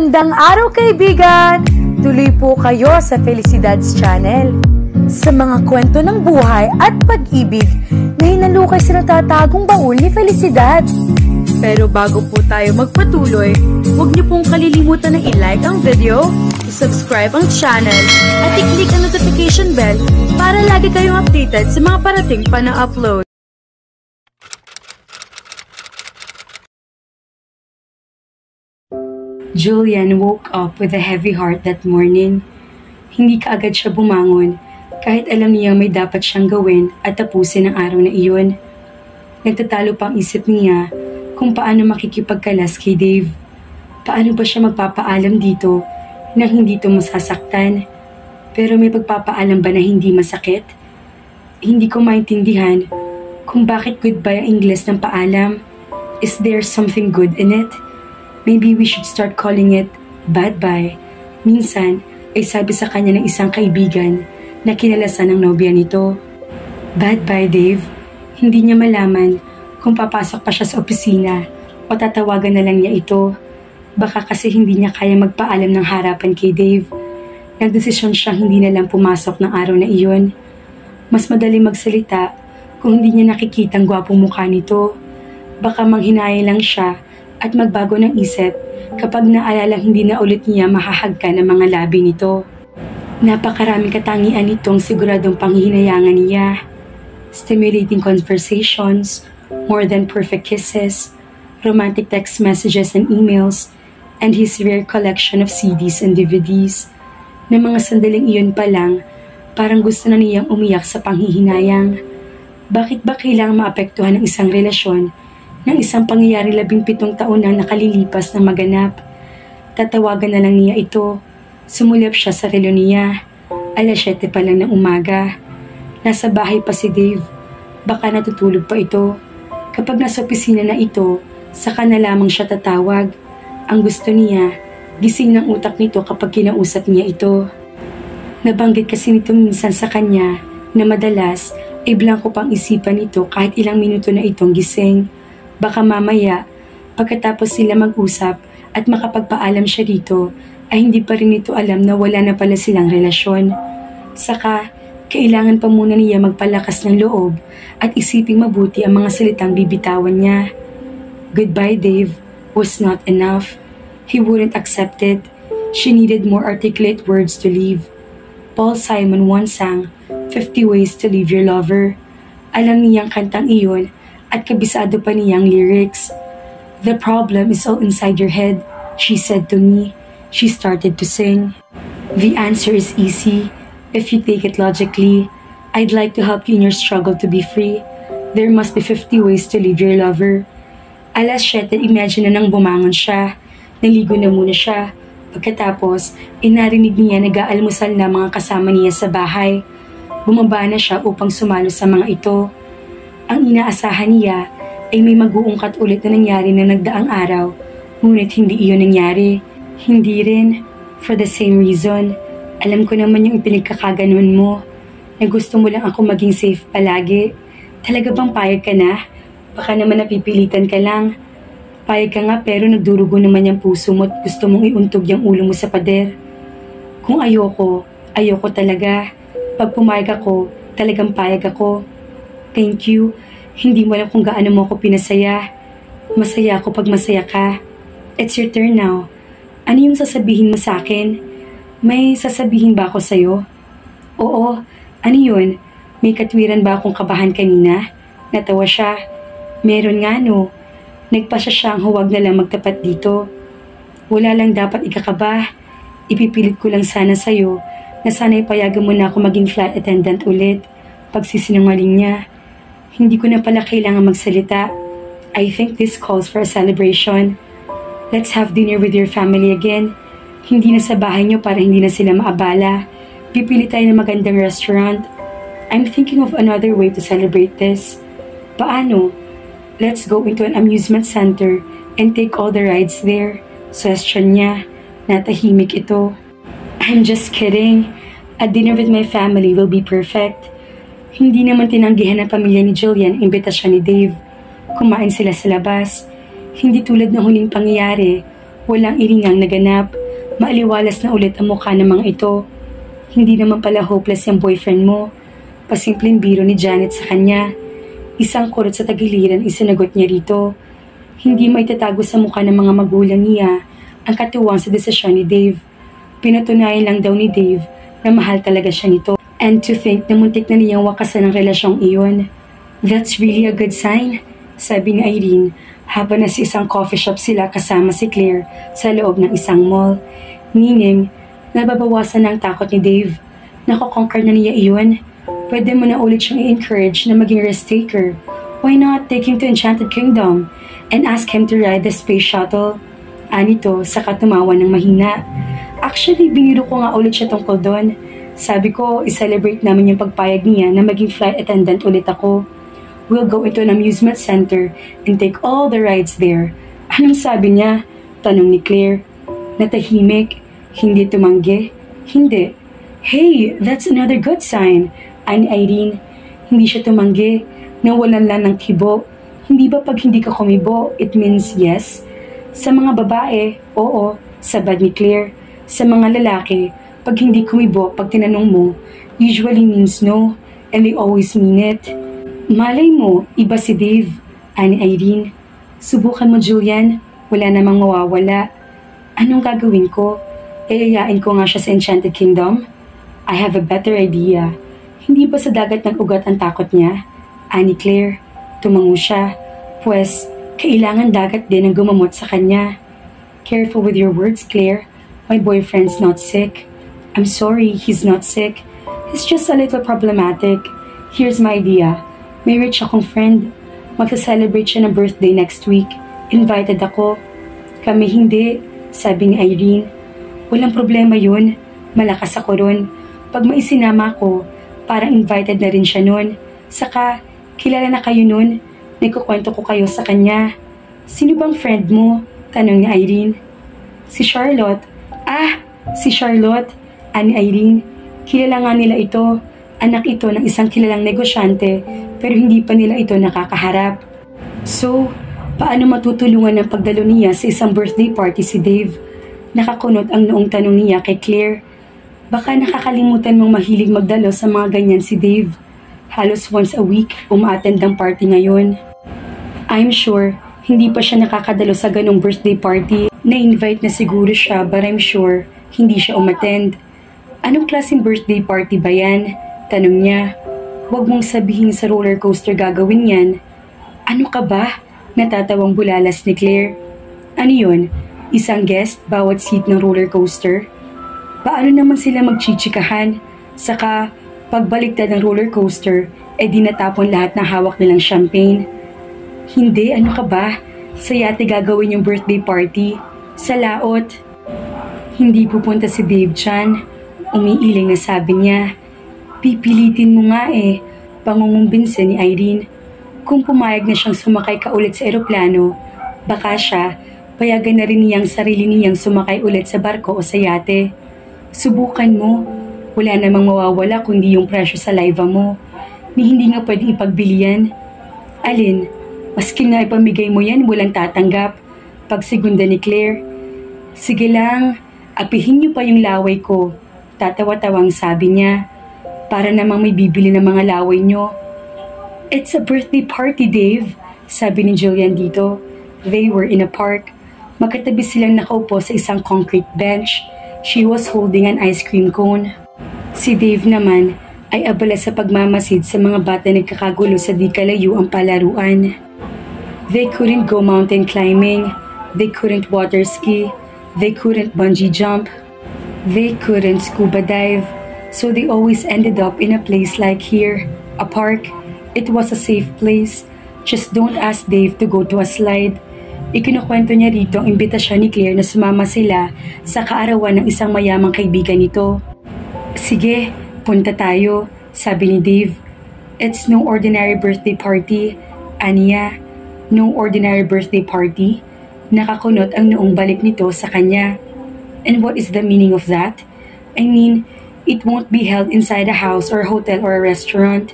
Magandang araw kaibigan! Tuloy po kayo sa Felicidad's Channel. Sa mga kwento ng buhay at pag-ibig na hinalukay sa natatagong baul ni Felicidad. Pero bago po tayo magpatuloy, huwag niyo pong kalilimutan na i-like ang video, i-subscribe ang channel, at i-click ang notification bell para lagi kayong updated sa mga parating pa na upload. Julian woke up with a heavy heart that morning. Hindi kaagad siya bumangon kahit alam niya may dapat siyang gawin at tapusin ang araw na iyon. Nagtatalo pa ang isip niya kung paano makikipagkalas kay Dave. Paano ba siya magpapaalam dito na hindi ito masasaktan? Pero may pagpapaalam ba na hindi masakit? Hindi ko maintindihan kung bakit goodbye ang Ingles ng paalam. Is there something good in it? Maybe we should start calling it bye-bye. Minsan ay sabi sa kanya ng isang kaibigan na kinalasan ng nobya nito. Bye-bye, Dave. Hindi niya malaman kung papasok pa siya sa opisina o tatawagan na lang niya ito. Baka kasi hindi niya kaya magpaalam ng harapan kay Dave. Nagdesisyon siyang hindi na lang pumasok ng araw na iyon. Mas madali magsalita kung hindi niya nakikita ang gwapong mukha nito. Baka manghinaya lang siya at magbago ng isip kapag naalalang hindi na ulit niya mahahagka ng mga labi nito. Napakaraming katangian nitong siguradong panghihinayangan niya. Stimulating conversations, more than perfect kisses, romantic text messages and emails, and his rare collection of CDs and DVDs. Na mga sandaling iyon pa lang, parang gusto na niyang umiyak sa panghihinayang. Bakit ba kailangang maapektuhan ng isang relasyon ng isang pangyayari 17 taon na nakalilipas na maganap? Tatawagan na lang niya ito. Sumulap siya sa relo niya. 7:00 pa lang ng umaga. Nasa bahay pa si Dave. Baka natutulog pa ito. Kapag nasa opisina na ito, saka na lamang siya tatawag. Ang gusto niya, gising ng utak nito kapag kinausap niya ito. Nabanggit kasi nito minsan sa kanya na madalas ay blanko pang isipan nito kahit ilang minuto na itong gising. Baka mamaya, pagkatapos sila mag-usap at makapagpaalam siya dito, ay hindi pa rin ito alam na wala na pala silang relasyon. Saka, kailangan pa muna niya magpalakas ng loob at isiping mabuti ang mga salitang bibitawan niya. Goodbye, Dave was not enough. He wouldn't accept it. She needed more articulate words to leave. Paul Simon once sang 50 Ways to Leave Your Lover. Alam niyang kantang iyon at kabisado pa niyang lyrics. The problem is all inside your head, she said to me. She started to sing. The answer is easy if you take it logically. I'd like to help you in your struggle to be free. There must be 50 ways to leave your lover. 7:00, imagine na nang bumangon siya. Naligo na muna siya. Pagkatapos, inarinig niya nag-aalmusal na mga kasama niya sa bahay. Bumaba na siya upang sumalo sa mga ito. Ang inaasahan niya ay may mag-uungkat ulit na nangyari na nagdaang araw, ngunit hindi iyon nangyari. Hindi rin, for the same reason. Alam ko naman yung pinagkakaganon mo, na gusto mo lang ako maging safe palagi. Talaga bang payag ka na? Baka naman napipilitan ka lang. Payag ka nga pero nagdurugo naman yung puso mo at gusto mong iuntog yung ulo mo sa pader. Kung ayoko, ayoko talaga. Pag pumayag ako, talagang payag ako. Thank you. Hindi mo alam kung gaano mo ako pinasaya. Masaya ako pag masaya ka. It's your turn now. Ano yung sasabihin mo sa akin? May sasabihin ba ako sa'yo? Oo. Ano yun? May katwiran ba akong kabahan kanina? Natawa siya. Meron nga no. Nagpasya siyang huwag na lang magtapat dito. Wala lang dapat ikakaba. Ipipilit ko lang sana sa'yo na sana'y payagan mo na ako maging flight attendant ulit. Pagsisinungaling niya. Hindi ko na pala kailangan magsalita. I think this calls for a celebration. Let's have dinner with your family again. Hindi na sa bahay niyo para hindi na sila maabala. Pipili tayo ng magandang restaurant. I'm thinking of another way to celebrate this. Paano? Let's go into an amusement center and take all the rides there. Suggestion niya. Natahimik ito. I'm just kidding. A dinner with my family will be perfect. Hindi naman tinanggihan ng pamilya ni Julian ang imbitasyon ni Dave. Kumain sila sa labas. Hindi tulad ng huling pangyayari Walang iringang naganap. Maaliwalas na ulit ang mukha ng mga ito. Hindi naman pala hopeless yung boyfriend mo. Pasimpleng biro ni Janet sa kanya. Isang kurot sa tagiliran isinagot niya rito. Hindi maitatago sa mukha ng mga magulang niya ang katuwang sa desisyon ni Dave. Pinatunayan lang daw ni Dave na mahal talaga siya nito. And to think na muntik na niyang wakasan ang relasyong iyon. That's really a good sign, sabi ni Irene habang nasa isang coffee shop sila kasama si Claire sa loob ng isang mall. Meaning, nababawasan na ang takot ni Dave. Nakoconquer na niya iyon. Pwede mo na ulit siyang i-encourage na maging risk taker. Why not take him to Enchanted Kingdom and ask him to ride the space shuttle? Anito, saka tumawa ng mahina. Actually, biniro ko nga ulit siya tungkol doon. Sabi ko, i-celebrate namin yung pagpayag niya na maging flight attendant ulit ako. We'll go into an amusement center and take all the rides there. Anong sabi niya? Tanong ni Claire. Natahimik. Hindi tumanggi. Hindi. Hey, that's another good sign. Ani Irene. Hindi siya tumanggi. Nawalan lang ng kibo. Hindi ba pag hindi ka kumibo, it means yes? Sa mga babae, oo. Sabad ni Claire. Sa mga lalaki, pag hindi kumibo, pag tinanong mo, usually means no. And they always mean it. Malay mo, iba si Dave. Ani Irene. Subukan mo, Julian. Wala namang mawawala. Anong gagawin ko? Iayain ko nga siya sa Enchanted Kingdom? I have a better idea. Hindi ba sa dagat nag-ugat ang takot niya? Ani Claire. Tumango siya. Pues, kailangan dagat din ang gumamot sa kanya. Careful with your words, Claire. My boyfriend's not sick. I'm sorry, he's not sick. He's just a little problematic. Here's my idea. May rich akong friend. Magsa-celebrate siya ng birthday next week. Invited ako. Kami hindi. Sabi ni Irene. Walang problema yun. Malakas ako ron. Pag maisinama ko, parang invited na rin siya nun. Saka, kilala na kayo nun. Nagkukwento ko kayo sa kanya. Sino bang friend mo? Tanong ni Irene. Si Charlotte. Ah, si Charlotte. Ani Irene. Kilala nga nila ito. Anak ito ng isang kilalang negosyante pero hindi pa nila ito nakakaharap. So, paano matutulungan ng pagdalo niya sa isang birthday party si Dave? Nakakunot ang noong tanong niya kay Claire. Baka nakakalimutan mong mahilig magdalo sa mga ganyan si Dave. Halos once a week, umaattend ng party ngayon. I'm sure, hindi pa siya nakakadalo sa ganong birthday party. Na-invite na siguro siya but I'm sure, hindi siya umattend. Anong klaseng birthday party ba yan? Tanong niya. Huwag mong sabihin sa roller coaster gagawin yan. Ano ka ba? Natatawang bulalas ni Claire. Ano yun? Isang guest bawat seat ng roller coaster? Paano naman sila magchichikahan? Saka, pagbaliktad ng roller coaster, di natapon lahat ng hawak nilang champagne. Hindi, ano ka ba? Sa yate gagawin yung birthday party. Sa laot. Hindi pupunta si Dave dyan. Umiiling na sabi niya. Pipilitin mo nga pangungumbinse ni Irene. Kung pumayag na siyang sumakay ka ulit sa eroplano, baka siya, payagan na rin niyang sarili niyang sumakay ulit sa barko o sa yate. Subukan mo. Wala namang mawawala kundi yung presyo sa live mo. Ni hindi nga pwedeng ipagbili yan. Alin, maski nga ipamigay mo yan, walang tatanggap. Pagsigunda ni Claire. Sige lang, apihin niyo pa yung laway ko. Tatawa-tawang sabi niya. Para namang may bibili ng mga laway niyo. It's a birthday party, Dave, sabi ni Julian dito. They were in a park. Magkatabi silang nakaupo sa isang concrete bench. She was holding an ice cream cone. Si Dave naman ay abala sa pagmamasid sa mga bata nagkakagulo sa di kalayo ang palaruan. They couldn't go mountain climbing. They couldn't water ski. They couldn't bungee jump. They couldn't scuba dive. So they always ended up in a place like here, a park. It was a safe place. Just don't ask Dave to go to a slide. Ikinukwento niya rito ang imbitasyon ni Claire na sumama sila sa kaarawan ng isang mayamang kaibigan nito. Sige, punta tayo, sabi ni Dave. It's no ordinary birthday party. Aniya, no ordinary birthday party. Nakakunot ang noong balik nito sa kanya. And what is the meaning of that? I mean, it won't be held inside a house or a hotel or a restaurant.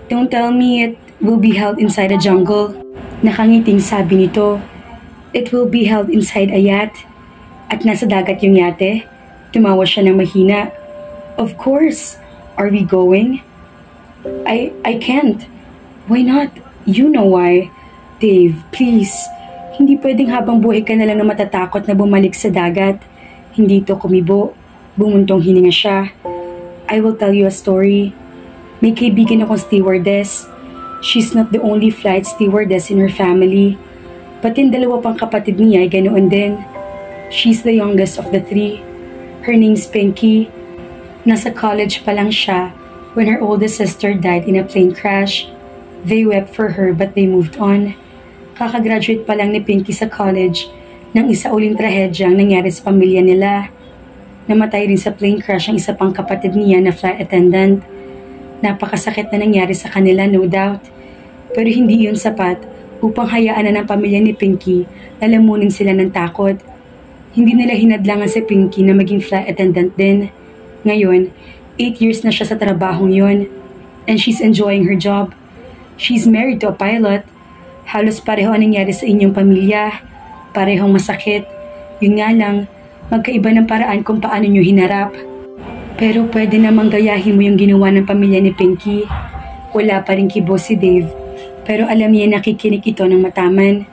Don't tell me it will be held inside a jungle. Nakangiting sabi nito. It will be held inside a yacht. At nasa dagat yung yate? Tumawa siya ng mahina. Of course. Are we going? I can't. Why not? You know why. Dave, please. Hindi pwedeng habang buhay ka na lang na matatakot na bumalik sa dagat. Hindi ito kumibo. Bumuntong hininga siya. I will tell you a story. May kaibigan akong stewardess. She's not the only flight stewardess in her family. Pati yung dalawa pang kapatid niya ay ganoon din. She's the youngest of the three. Her name's Pinky. Nasa college pa lang siya when her oldest sister died in a plane crash. They wept for her but they moved on. Kakagraduate pa lang ni Pinky sa college nang isa uling trahedyang nangyari sa pamilya nila. Namatay rin sa plane crash ang isa pang kapatid niya na flight attendant. Napakasakit na nangyari sa kanila, no doubt. Pero hindi yun sapat upang hayaan na ng pamilya ni Pinky na lamunin sila ng takot. Hindi nila hinadlangan si Pinky na maging flight attendant din. Ngayon, 8 years na siya sa trabahong yon, and she's enjoying her job. She's married to a pilot. Halos pareho ang nangyari sa inyong pamilya. Parehong masakit. Yun nga lang, magkaiba ng paraan kung paano nyo hinarap. Pero pwede namang gayahin mo yung ginawa ng pamilya ni Pinky. Wala pa rin kibo si Dave, pero alam niya nakikinig ito ng mataman.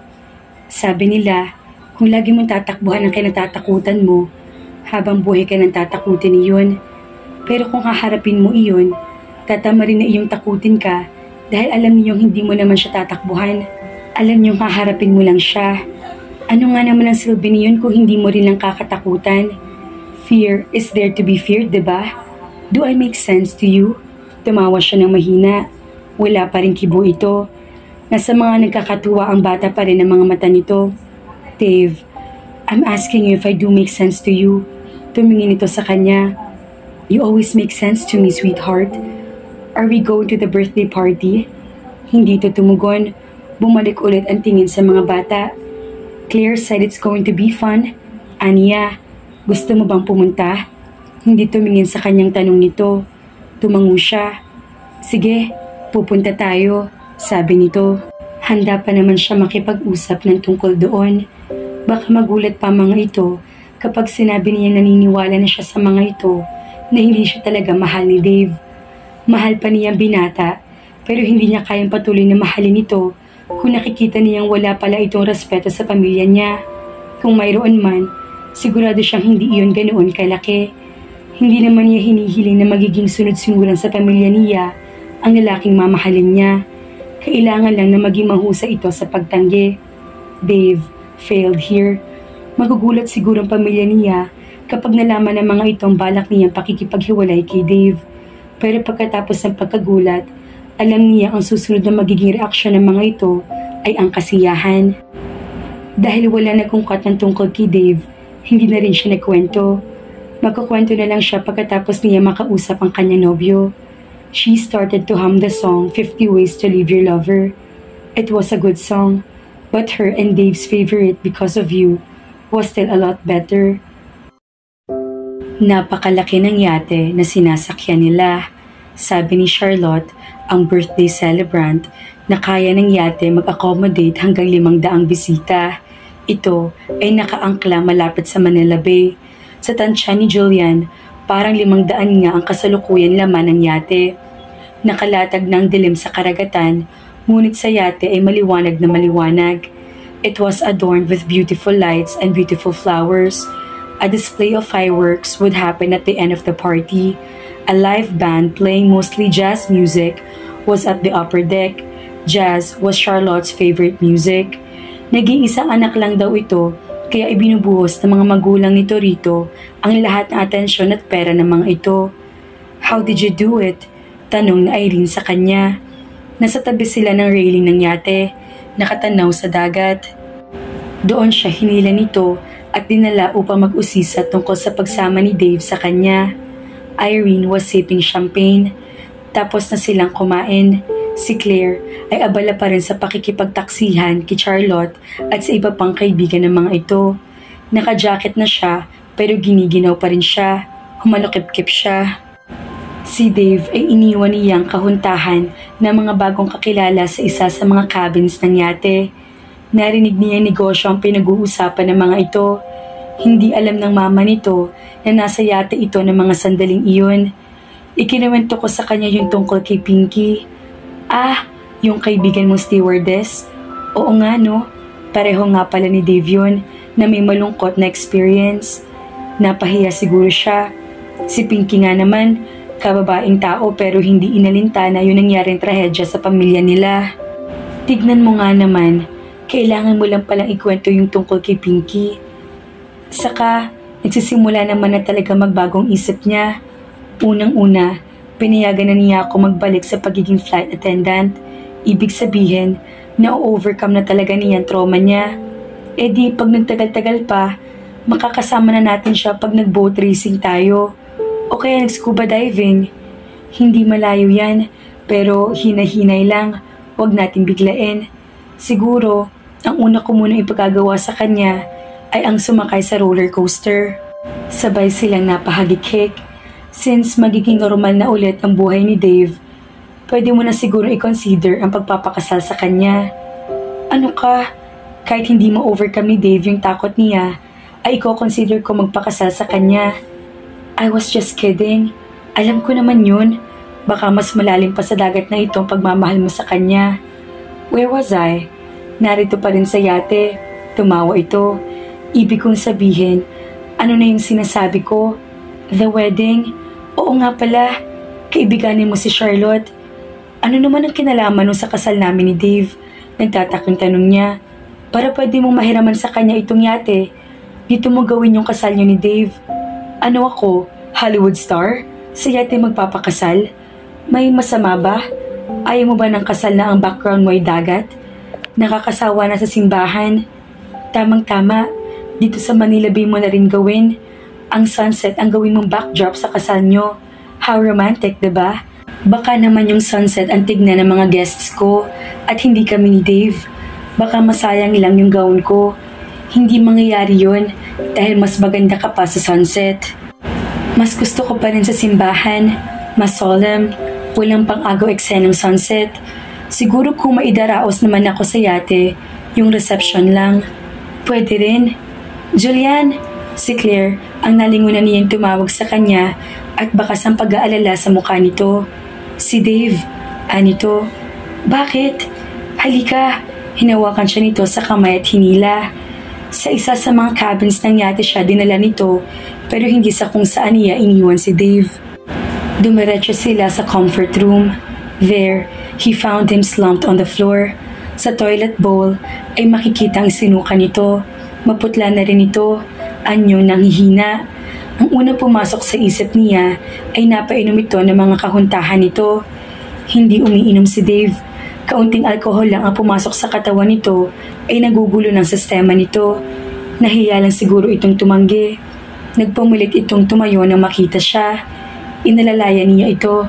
Sabi nila, kung lagi mong tatakbuhan ang kinatatakutan mo, habang buhay ka nang tatakutin iyon. Pero kung haharapin mo iyon, tatama rin na iyong takutin ka dahil alam niyong hindi mo naman siya tatakbuhan. Alam niyong haharapin mo lang siya. Ano nga naman ang silbi niyon kung hindi mo rin lang kakatakutan? Fear is there to be feared, diba? Do I make sense to you? Tumawa siya ng mahina. Wala pa rin kibo ito. Nasa mga nagkakatuwa ang bata pa rin ang mga mata nito. Dave, I'm asking you if I do make sense to you. Tumingin ito sa kanya. You always make sense to me, sweetheart. Are we going to the birthday party? Hindi ito tumugon. Bumalik ulit ang tingin sa mga bata. Claire said it's going to be fun. Anya, gusto mo bang pumunta? Hindi tumingin sa kanyang tanong nito. Tumango siya. Sige, pupunta tayo, sabi nito. Handa pa naman siya makipag-usap ng tungkol doon. Baka magulat pa mga ito kapag sinabi niya naniniwala na siya sa mga ito na hindi siya talaga mahal ni Dave. Mahal pa niya binata, pero hindi niya kayang patuloy na mahalin ito kung nakikita niyang wala pala itong respeto sa pamilya niya. Kung mayroon man, sigurado siyang hindi iyon ganoon kalaki. Hindi naman niya hinihiling na magiging sunod-sunuran sa pamilya niya ang lalaking mamahalin niya. Kailangan lang na maging mahusay ito sa pagtanggi. Dave failed here. Magugulat siguro ang pamilya niya kapag nalaman ng mga itong balak niyang pakikipaghiwalay kay Dave. Pero pagkatapos ng pagkagulat, alam niya ang susunod na magiging reaksyon ng mga ito ay ang kasiyahan. Dahil wala nagkungkat ng tungkol kay Dave, hindi na rin siya nagkwento. Magkukwento na lang siya pagkatapos niya makausap ang kanyang nobyo. She started to hum the song 50 Ways to Leave Your Lover. It was a good song, but her and Dave's favorite Because of You was still a lot better. Napakalaki ng yate na sinasakyan nila. Sabi ni Charlotte, ang birthday celebrant, na kaya ng yate mag-accommodate hanggang 500 bisita. Ito ay nakaangkla malapit sa Manila Bay. Sa tansya ni Julian, parang 500 nga ang kasalukuyan laman ng yate. Nakalatag ng dilim sa karagatan, ngunit sa yate ay maliwanag na maliwanag. It was adorned with beautiful lights and beautiful flowers. A display of fireworks would happen at the end of the party. A live band playing mostly jazz music was at the upper deck. Jazz was Charlotte's favorite music. Nag-iisang anak lang daw ito, kaya ibinubuhos ng mga magulang nito rito ang lahat ng atensyon at pera ng mga ito. How did you do it? Tanong na Irene sa kanya. Nasa tabi sila ng railing ng yate, nakatanaw sa dagat. Doon siya hinila nito at dinala upang mag-usisa tungkol sa pagsama ni Dave sa kanya. Irene was sipping champagne. Tapos na silang kumain. Si Claire ay abala pa rin sa pakikipagtaksihan kay Charlotte at sa iba pang kaibigan ng mga ito. Naka-jacket na siya pero giniginaw pa rin siya. Humalukip-kip siya. Si Dave ay iniwan niyang kahuntahan ng mga bagong kakilala sa isa sa mga cabins ng yate. Narinig niya negosyo ang pinag-uusapan ng mga ito. Hindi alam ng mama nito na nasa yate ito ng mga sandaling iyon. Ikinuwento ko sa kanya yung tungkol kay Pinky. Ah, yung kaibigan mong stewardess? Oo nga no, pareho nga pala ni Dave yun na may malungkot na experience. Napahiya siguro siya. Si Pinky nga naman, kababaeng tao pero hindi inalinta na yun nangyaring trahedya sa pamilya nila. Tignan mo nga naman, kailangan mo lang palang ikwento yung tungkol kay Pinky. Saka, nagsisimula naman na talaga magbagong isip niya. Unang-una, pinayagan na niya ako magbalik sa pagiging flight attendant. Ibig sabihin, na-overcome na talaga niya ang trauma niya. E di, pag nagtagal-tagal pa, makakasama na natin siya pag nag-boat racing tayo. O kaya nag-scuba diving. Hindi malayo yan, pero hinahinay lang. Huwag natin biglain. Siguro, ang una ko muna ipagagawa sa kanya ay ang sumakay sa roller coaster. Sabay silang napahagikik. Since magiging normal na ulit ang buhay ni Dave, pwede mo na siguro i-consider ang pagpapakasal sa kanya. Ano ka? Kahit hindi mo overcome ni Dave yung takot niya, ay i-consider ko magpakasal sa kanya. I was just kidding. Alam ko naman yun. Baka mas malalim pa sa dagat na itong pagmamahal mo sa kanya. Where was I? Narito pa rin sa yate. Tumawa ito. Ibig kong sabihin, ano na yung sinasabi ko? The wedding? Oo nga pala, kaibiganin mo si Charlotte. Ano naman ang kinalaman nung sa kasal namin ni Dave? Nagtatakang tanong niya. Para pwede mong mahiraman sa kanya itong yate. Dito mo gawin yung kasal niyo ni Dave. Ano ako? Hollywood star? Sa yate magpapakasal? May masama ba? Ayaw mo ba ng kasal na ang background mo ay dagat? Nakakasawa na sa simbahan? Tamang-tama. Dito sa Manila Bay mo na rin gawin. Ang sunset ang gawin mong backdrop sa kasal nyo. How romantic, diba? Baka naman yung sunset ang tignan ng mga guests ko at hindi kami ni Dave. Baka masayang lang yung gown ko. Hindi mangyayari yun dahil mas maganda ka pa sa sunset. Mas gusto ko pa rin sa simbahan. Mas solemn. Walang pang-agaw eksenang sunset. Siguro kung maidaraos naman ako sa yate, yung reception lang. Pwede rin. Julian, si Claire, ang nalingunan niyang tumawag sa kanya at bakas ang pag-aalala sa mukha nito. Si Dave, anito, bakit? Halika, hinawakan siya nito sa kamay at hinila. Sa isa sa mga cabins ng yate siya dinala nito pero hindi sa kung saan niya iniwan si Dave. Dumiretso sila sa comfort room. There, he found him slumped on the floor. Sa toilet bowl ay makikita ang sinuka nito. Maputla na rin ito, anyo nang hihina. Ang unang pumasok sa isip niya ay napainom ito ng mga kahuntahan nito. Hindi umiinom si Dave. Kaunting alkohol lang ang pumasok sa katawan nito ay nagugulo ng sistema nito. Nahiya lang siguro itong tumanggi. Nagpamulit itong tumayo nang makita siya. Inalalayan niya ito.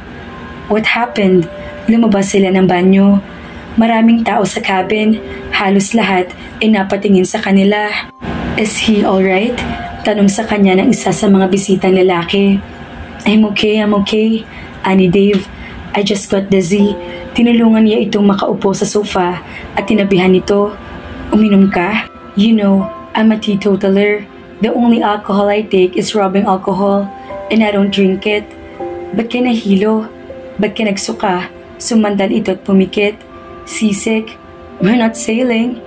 What happened? Lumabas sila ng banyo. Maraming tao sa cabin, halos lahat ay napatingin sa kanila. Is he alright? Tanong sa kanya ng isa sa mga bisitang lalaki. I'm okay, ani Dave. I just got dizzy. Tinulungan niya itong makaupo sa sofa at tinabihan nito. Uminom ka? You know, I'm a teetotaler. The only alcohol I take is rubbing alcohol and I don't drink it. Ba't ka nahilo? Ba't ka nagsuka? Sumandal ito at pumikit. Seasick. We're not sailing,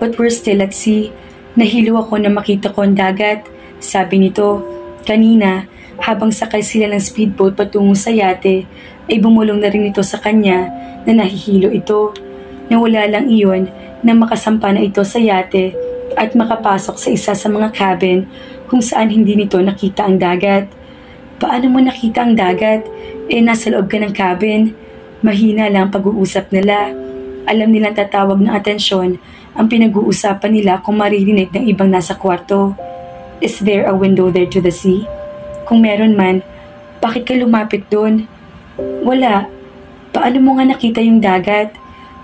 but we're still at sea. Nahilo ako na makita ko ang dagat. Sabi nito, kanina, habang sakay sila ng speedboat patungo sa yate, ay bumulong na rin ito sa kanya na nahihilo ito. Nawala lang iyon na makasampa na ito sa yate at makapasok sa isa sa mga cabin kung saan hindi nito nakita ang dagat. Paano mo nakita ang dagat? Nasa loob ka ng cabin. Mahina lang pag-uusap nila. Alam nilang tatawag ng atensyon ang pinag-uusapan nila kung maririnig ng ibang nasa kwarto. Is there a window there to the sea? Kung meron man, bakit ka lumapit doon? Wala. Paano mo nga nakita yung dagat?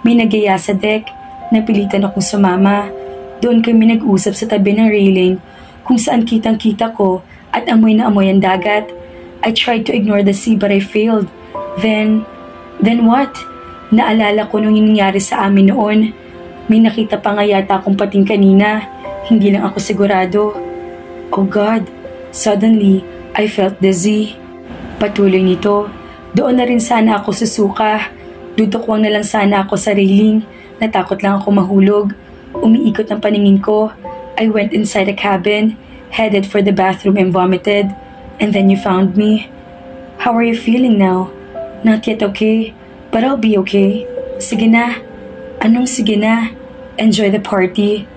May nagyaya sa deck. Napilitan akong sumama. Doon kami nag-usap sa tabi ng railing kung saan kitang-kita ko at amoy na amoy ang dagat. I tried to ignore the sea but I failed. Then what? Naalala ko nung nangyari sa amin noon. May nakita pa nga yata akong pating kanina. Hindi lang ako sigurado. Oh God! Suddenly, I felt dizzy. Patuloy nito, doon na rin sana ako susuka. Dudukwang na lang sana ako sa railing. Natakot lang ako mahulog. Umiikot ang paningin ko. I went inside the cabin, headed for the bathroom and vomited. And then you found me. How are you feeling now? Not yet okay, but I'll be okay. Sige na. Anong sige na? Enjoy the party.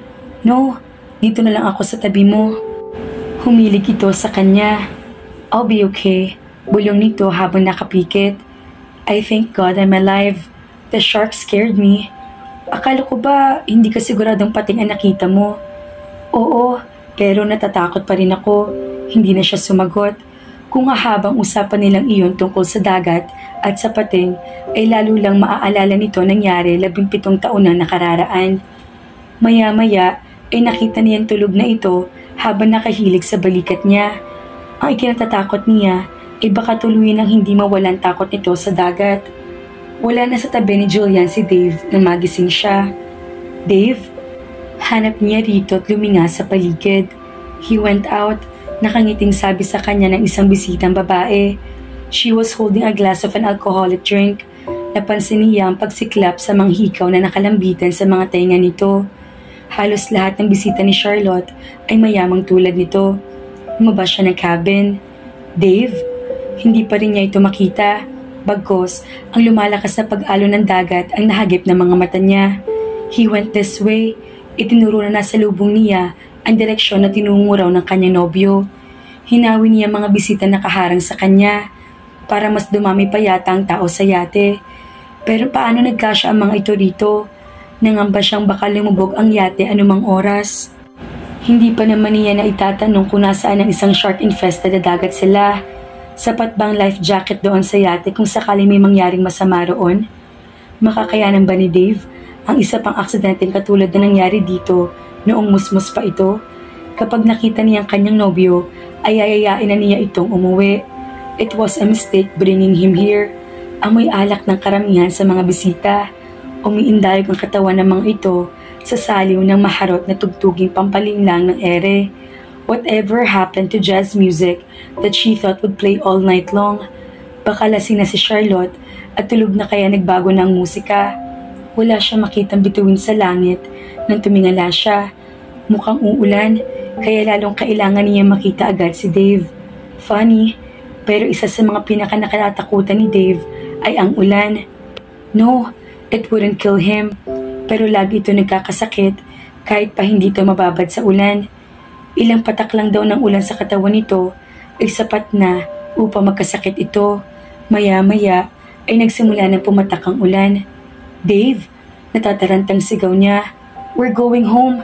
No, dito na lang ako sa tabi mo. Humilig ito sa kanya. I'll be okay. Bulong nito habang nakapikit. I thank God I'm alive. The shark scared me. Akala ko ba hindi ka siguradong pating ang nakita mo? Oo, pero natatakot pa rin ako. Hindi na siya sumagot. Kung habang usapan nilang iyon tungkol sa dagat at sa pating, ay lalo lang maaalala nito nangyari 17 taon na nakararaan. Maya-maya ay nakita niyang tulog na ito habang nakahilig sa balikat niya. Ang ikinatatakot niya ay baka tuluyin ang hindi mawalan takot nito sa dagat. Wala na sa tabi ni Julian si Dave nang magising siya. Dave? Hanap niya rito at luminga sa paligid. He went out, nakangiting sabi sa kanya ng isang bisitang babae. She was holding a glass of an alcoholic drink. Napansin niya ang pagsiklap sa mga hikaw na nakalambitan sa mga tainga nito. Halos lahat ng bisita ni Charlotte ay mayamang tulad nito. Lumabas siya ng cabin. Dave? Hindi pa rin niya ito makita. Bagkos, ang lumalakas na pag-alo ng dagat ang nahagip ng mga mata niya. He went this way. Itinuro na nasa lubong niya ang direksyon na tinungo raw ng kanyang nobyo. Hinawi niya mga bisita na nakaharang sa kanya para mas dumami pa yata ang tao sa yate. Pero paano nagkasya ang mga ito rito? Nangamba siyang baka lumubog ang yate anumang oras. Hindi pa naman niya na itatanong kung nasaan ang isang shark-infested na dagat sila. Sapat bang life jacket doon sa yate kung sakali may mangyaring masama roon? Makakayanan ba ni Dave ang isa pang aksidenteng katulad na nangyari dito noong musmus pa ito? Kapag nakita niya ang kanyang nobyo, ay ayayain na niya itong umuwi. It was a mistake bringing him here. Amoy alak ng karamihan sa mga bisita. Umiindayog ang katawan ng mga ito sa saliw ng maharot na tugtuging pampalinlang ng ere. Whatever happened to jazz music that she thought would play all night long? Baka lasing na si Charlotte at tulog na kaya nagbago na ang musika. Wala siya makitang bituin sa langit nang tumingala siya. Mukhang uulan, kaya lalong kailangan niya makita agad si Dave. Funny, pero isa sa mga pinakanakatakutan ni Dave ay ang ulan. No, it wouldn't kill him, pero lagi ito nagkakasakit kahit pa hindi ito mababad sa ulan. Ilang patak lang daw ng ulan sa katawan nito ay sapat na upang magkasakit ito. Maya-maya ay nagsimula ng pumatak ang ulan. Dave, natatarantang sigaw niya. We're going home.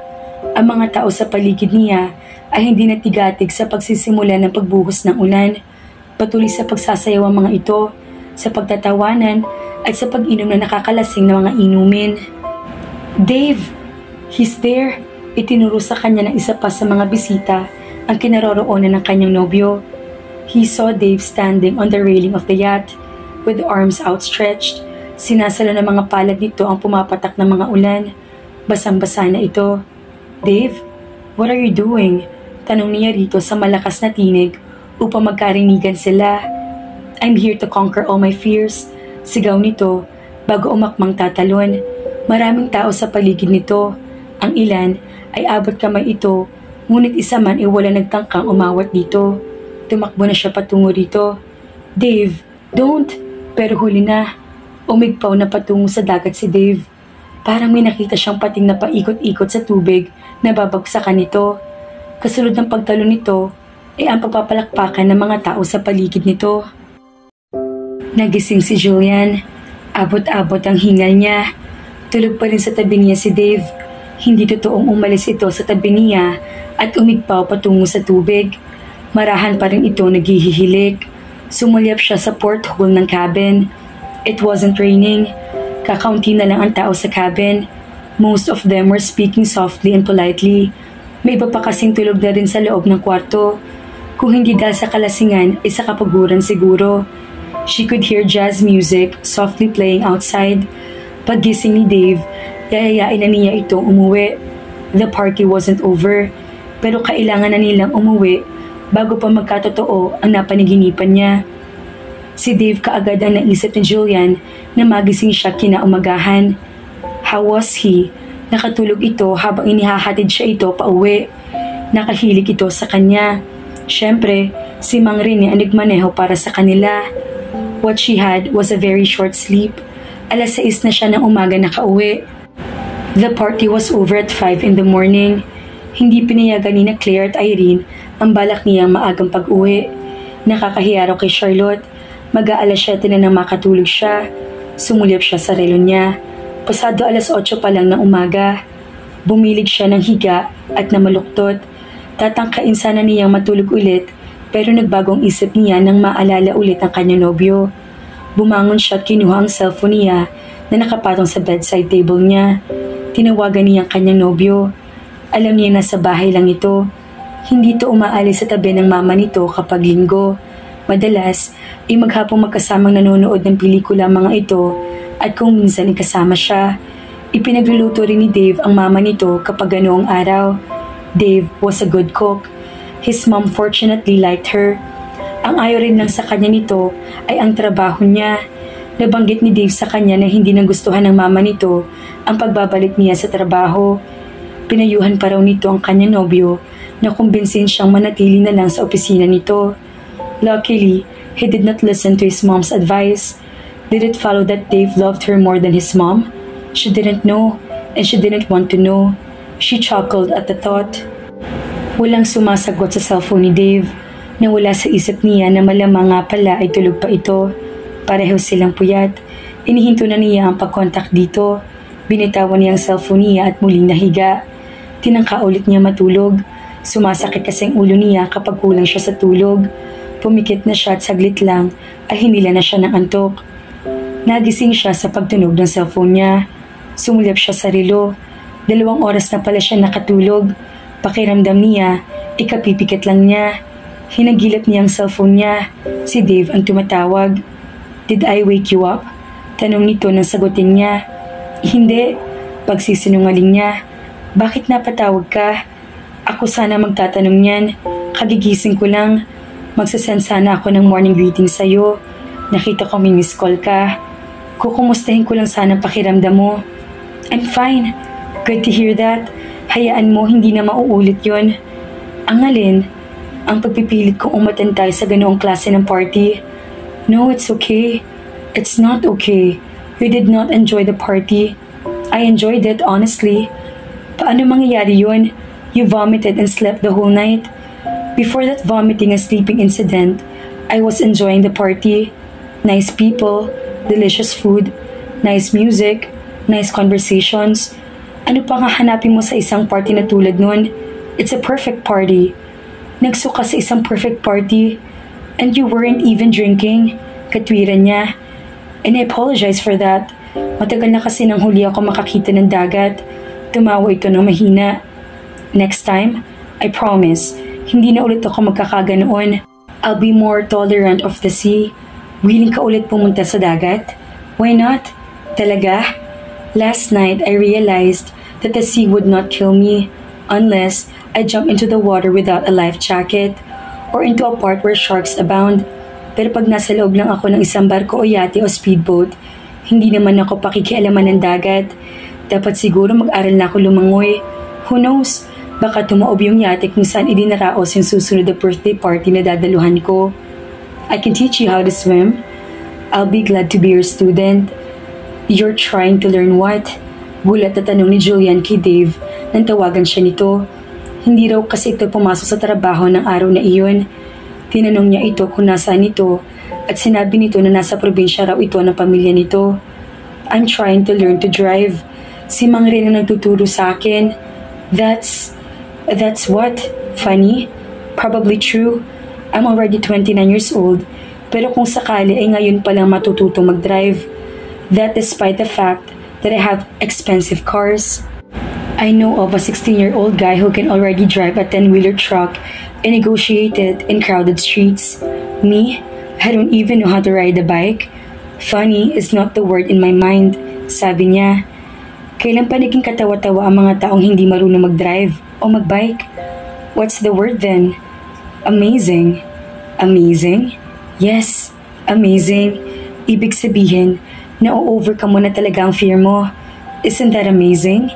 Ang mga tao sa paligid niya ay hindi natigatig sa pagsisimula ng pagbuhos ng ulan. Patuloy sa pagsasayaw ang mga ito, sa pagtatawanan at sa pag-inom na nakakalasing ng mga inumin. Dave! He's there! Itinuro sa kanya ng isa pa sa mga bisita ang kinaroroonan ng kanyang nobyo. He saw Dave standing on the railing of the yacht with arms outstretched. Sinasalo ng mga palad nito ang pumapatak ng mga ulan. Basang-basa na ito. Dave, what are you doing? Tanong niya rito sa malakas na tinig upang magkarinigan sila. I'm here to conquer all my fears. Sigaw nito bago umakmang tatalon. Maraming tao sa paligid nito. Ang ilan ay abot kamay ito, ngunit isa man ay wala nagtangkang umawat dito. Tumakbo na siya patungo rito. Dave, don't! Pero huli na. Umigpaw na patungo sa dagat si Dave. Parang may nakita siyang pating na paikot-ikot sa tubig na babagsakan nito. Kasunod ng pagtalon nito ay ang pagpapalakpakan ng mga tao sa paligid nito. Nagising si Julian. Abot-abot ang hingal niya. Tulog pa rin sa tabi niya si Dave. Hindi totoong umalis ito sa tabi niya at umigpaw patungo sa tubig. Marahan pa rin ito naghihihilik. Sumulyap siya sa porthole ng cabin. It wasn't raining. Kakaunti na lang ang tao sa cabin. Most of them were speaking softly and politely. May iba pa kasing tulog na rin sa loob ng kwarto. Kung hindi dahil sa kalasingan, ay sa kapaguran siguro. She could hear jazz music softly playing outside. Paggising ni Dave, yayayain na niya ito umuwi. The party wasn't over. pero kailangan na nilang umuwi bago pa magkatotoo ang napanaginipan niya. Si Dave kaagad ang naisip ni Julian na magising siya kinaumagahan. How was he? Nakatulog ito habang inihahatid siya ito pauwi. Nakahilig ito sa kanya. Siyempre, si Mang Rene ang nagmaneho para sa kanila. What she had was a very short sleep. 6:00 na siya ng umaga nakauwi. The party was over at 5 in the morning. Hindi pinayagan ni na Claire at Irene ang balak niyang maagang pag-uwi. Nakakahiya raw kay Charlotte. Mag-aalas 7 na nang makatulog siya. Sumulyap siya sa relo niya. Pasado 8:00 pa lang ng umaga. Bumilig siya ng higa at namaluktot. Tatangkain sana niyang matulog ulit pero nagbagong isip niya nang maalala ulit ang kanyang nobyo. Bumangon siya at kinuha ang cellphone niya na nakapatong sa bedside table niya. Tinawagan niya ang kanyang nobyo. Alam niya na sa bahay lang ito. Hindi ito umaalis sa tabi ng mama nito kapag linggo. Madalas, ay maghapong magkasamang nanonood ng pelikula mga ito at kung minsan ikasama siya. Ipinagluluto rin ni Dave ang mama nito kapag ganoong araw. Dave was a good cook. His mom fortunately liked her. Ang ayaw rin lang sa kanya nito ay ang trabaho niya. Nabanggit ni Dave sa kanya na hindi nagustuhan ng mama nito ang pagbabalik niya sa trabaho. Pinayuhan pa raw nito ang kanyang nobyo na kumbinsin siyang manatili na lang sa opisina nito. Luckily, he did not listen to his mom's advice. Did it follow that Dave loved her more than his mom? She didn't know, and she didn't want to know. She chuckled at the thought. Walang sumasagot sa cellphone ni Dave. Nawala sa isip niya na malamang nga pala ay tulog pa ito. Pareho silang puyat. Inihinto na niya ang pag-contact dito. Binitawan niya ang cellphone niya at muling nahiga. Tinangka ulit niya matulog. Sumasakit kasi ang ulo niya kapag kulang siya sa tulog. Pumikit na siya at saglit lang ay hinila na siya ng antok. Nagising siya sa pagtunog ng cellphone niya. Sumulyap siya sa relo. 2 oras na pala siya nakatulog. Pakiramdam niya, ikapipikit lang niya. Hinagilap niya ang cellphone niya. Si Dave ang tumatawag. Did I wake you up? Tanong nito nang sagutin niya. Hindi. Pagsisinungaling niya. Bakit napatawag ka? Ako sana magtatanong niyan. Kagigising ko lang. Magsasend sana ako ng morning greeting sa'yo. Nakita ko may miss call ka. Kukumustahin ko lang sana pakiramdam mo. I'm fine. Good to hear that. Hayaan mo, hindi na mauulit yon. Ang alin? Ang pagpipilit kong umattend tayo sa ganoong klase ng party. No, it's okay. It's not okay. You did not enjoy the party. I enjoyed it, honestly. Paano mangyayari yun? You vomited and slept the whole night. Before that vomiting and sleeping incident, I was enjoying the party. Nice people, delicious food, nice music, nice conversations. Ano pa nga hanapin mo sa isang party na tulad nun? It's a perfect party. Nagsuka sa isang perfect party. And you weren't even drinking. Katwiran niya. And I apologize for that. Matagal na kasi nang huli ako makakita ng dagat. Tumawa ito ng mahina. Next time, I promise, hindi na ulit ako magkakaganoon. I'll be more tolerant of the sea. Willing ka ulit pumunta sa dagat? Why not? Talaga? Last night, I realized that the sea would not kill me unless I jump into the water without a life jacket or into a part where sharks abound. Pero pag nasa loob lang ako ng isang barko o yate o speedboat, hindi naman ako pakikialaman ng dagat. Dapat siguro mag-aral na ako lumangoy. Who knows? Baka tumaob yung yate kung saan idinaraos yung susunod na birthday party na dadaluhan ko. I can teach you how to swim. I'll be glad to be your student. You're trying to learn what? Gulat na tanong ni Julian kay Dave nang tawagan siya nito. Hindi raw kasi ito pumasok sa trabaho ng araw na iyon. Tinanong niya ito kung nasaan ito at sinabi nito na nasa probinsya raw ito ng pamilya nito. I'm trying to learn to drive. Si Mang Ren ang nagtuturo sa akin. That's what? Funny? Probably true. I'm already 29 years old, pero kung sakali ay ngayon pa lang matututong mag-drive. That despite the fact that I have expensive cars. I know of a 16-year-old guy who can already drive a 10-wheeler truck and negotiate it in crowded streets. Me? I don't even know how to ride a bike. Funny is not the word in my mind, sabi niya. Kailan pa naging katawa-tawa ang mga taong hindi marunong mag-drive o mag-bike? What's the word then? Amazing. Amazing? Yes, amazing. Ibig sabihin, na-overcome mo na talaga ang fear mo. Isn't that amazing?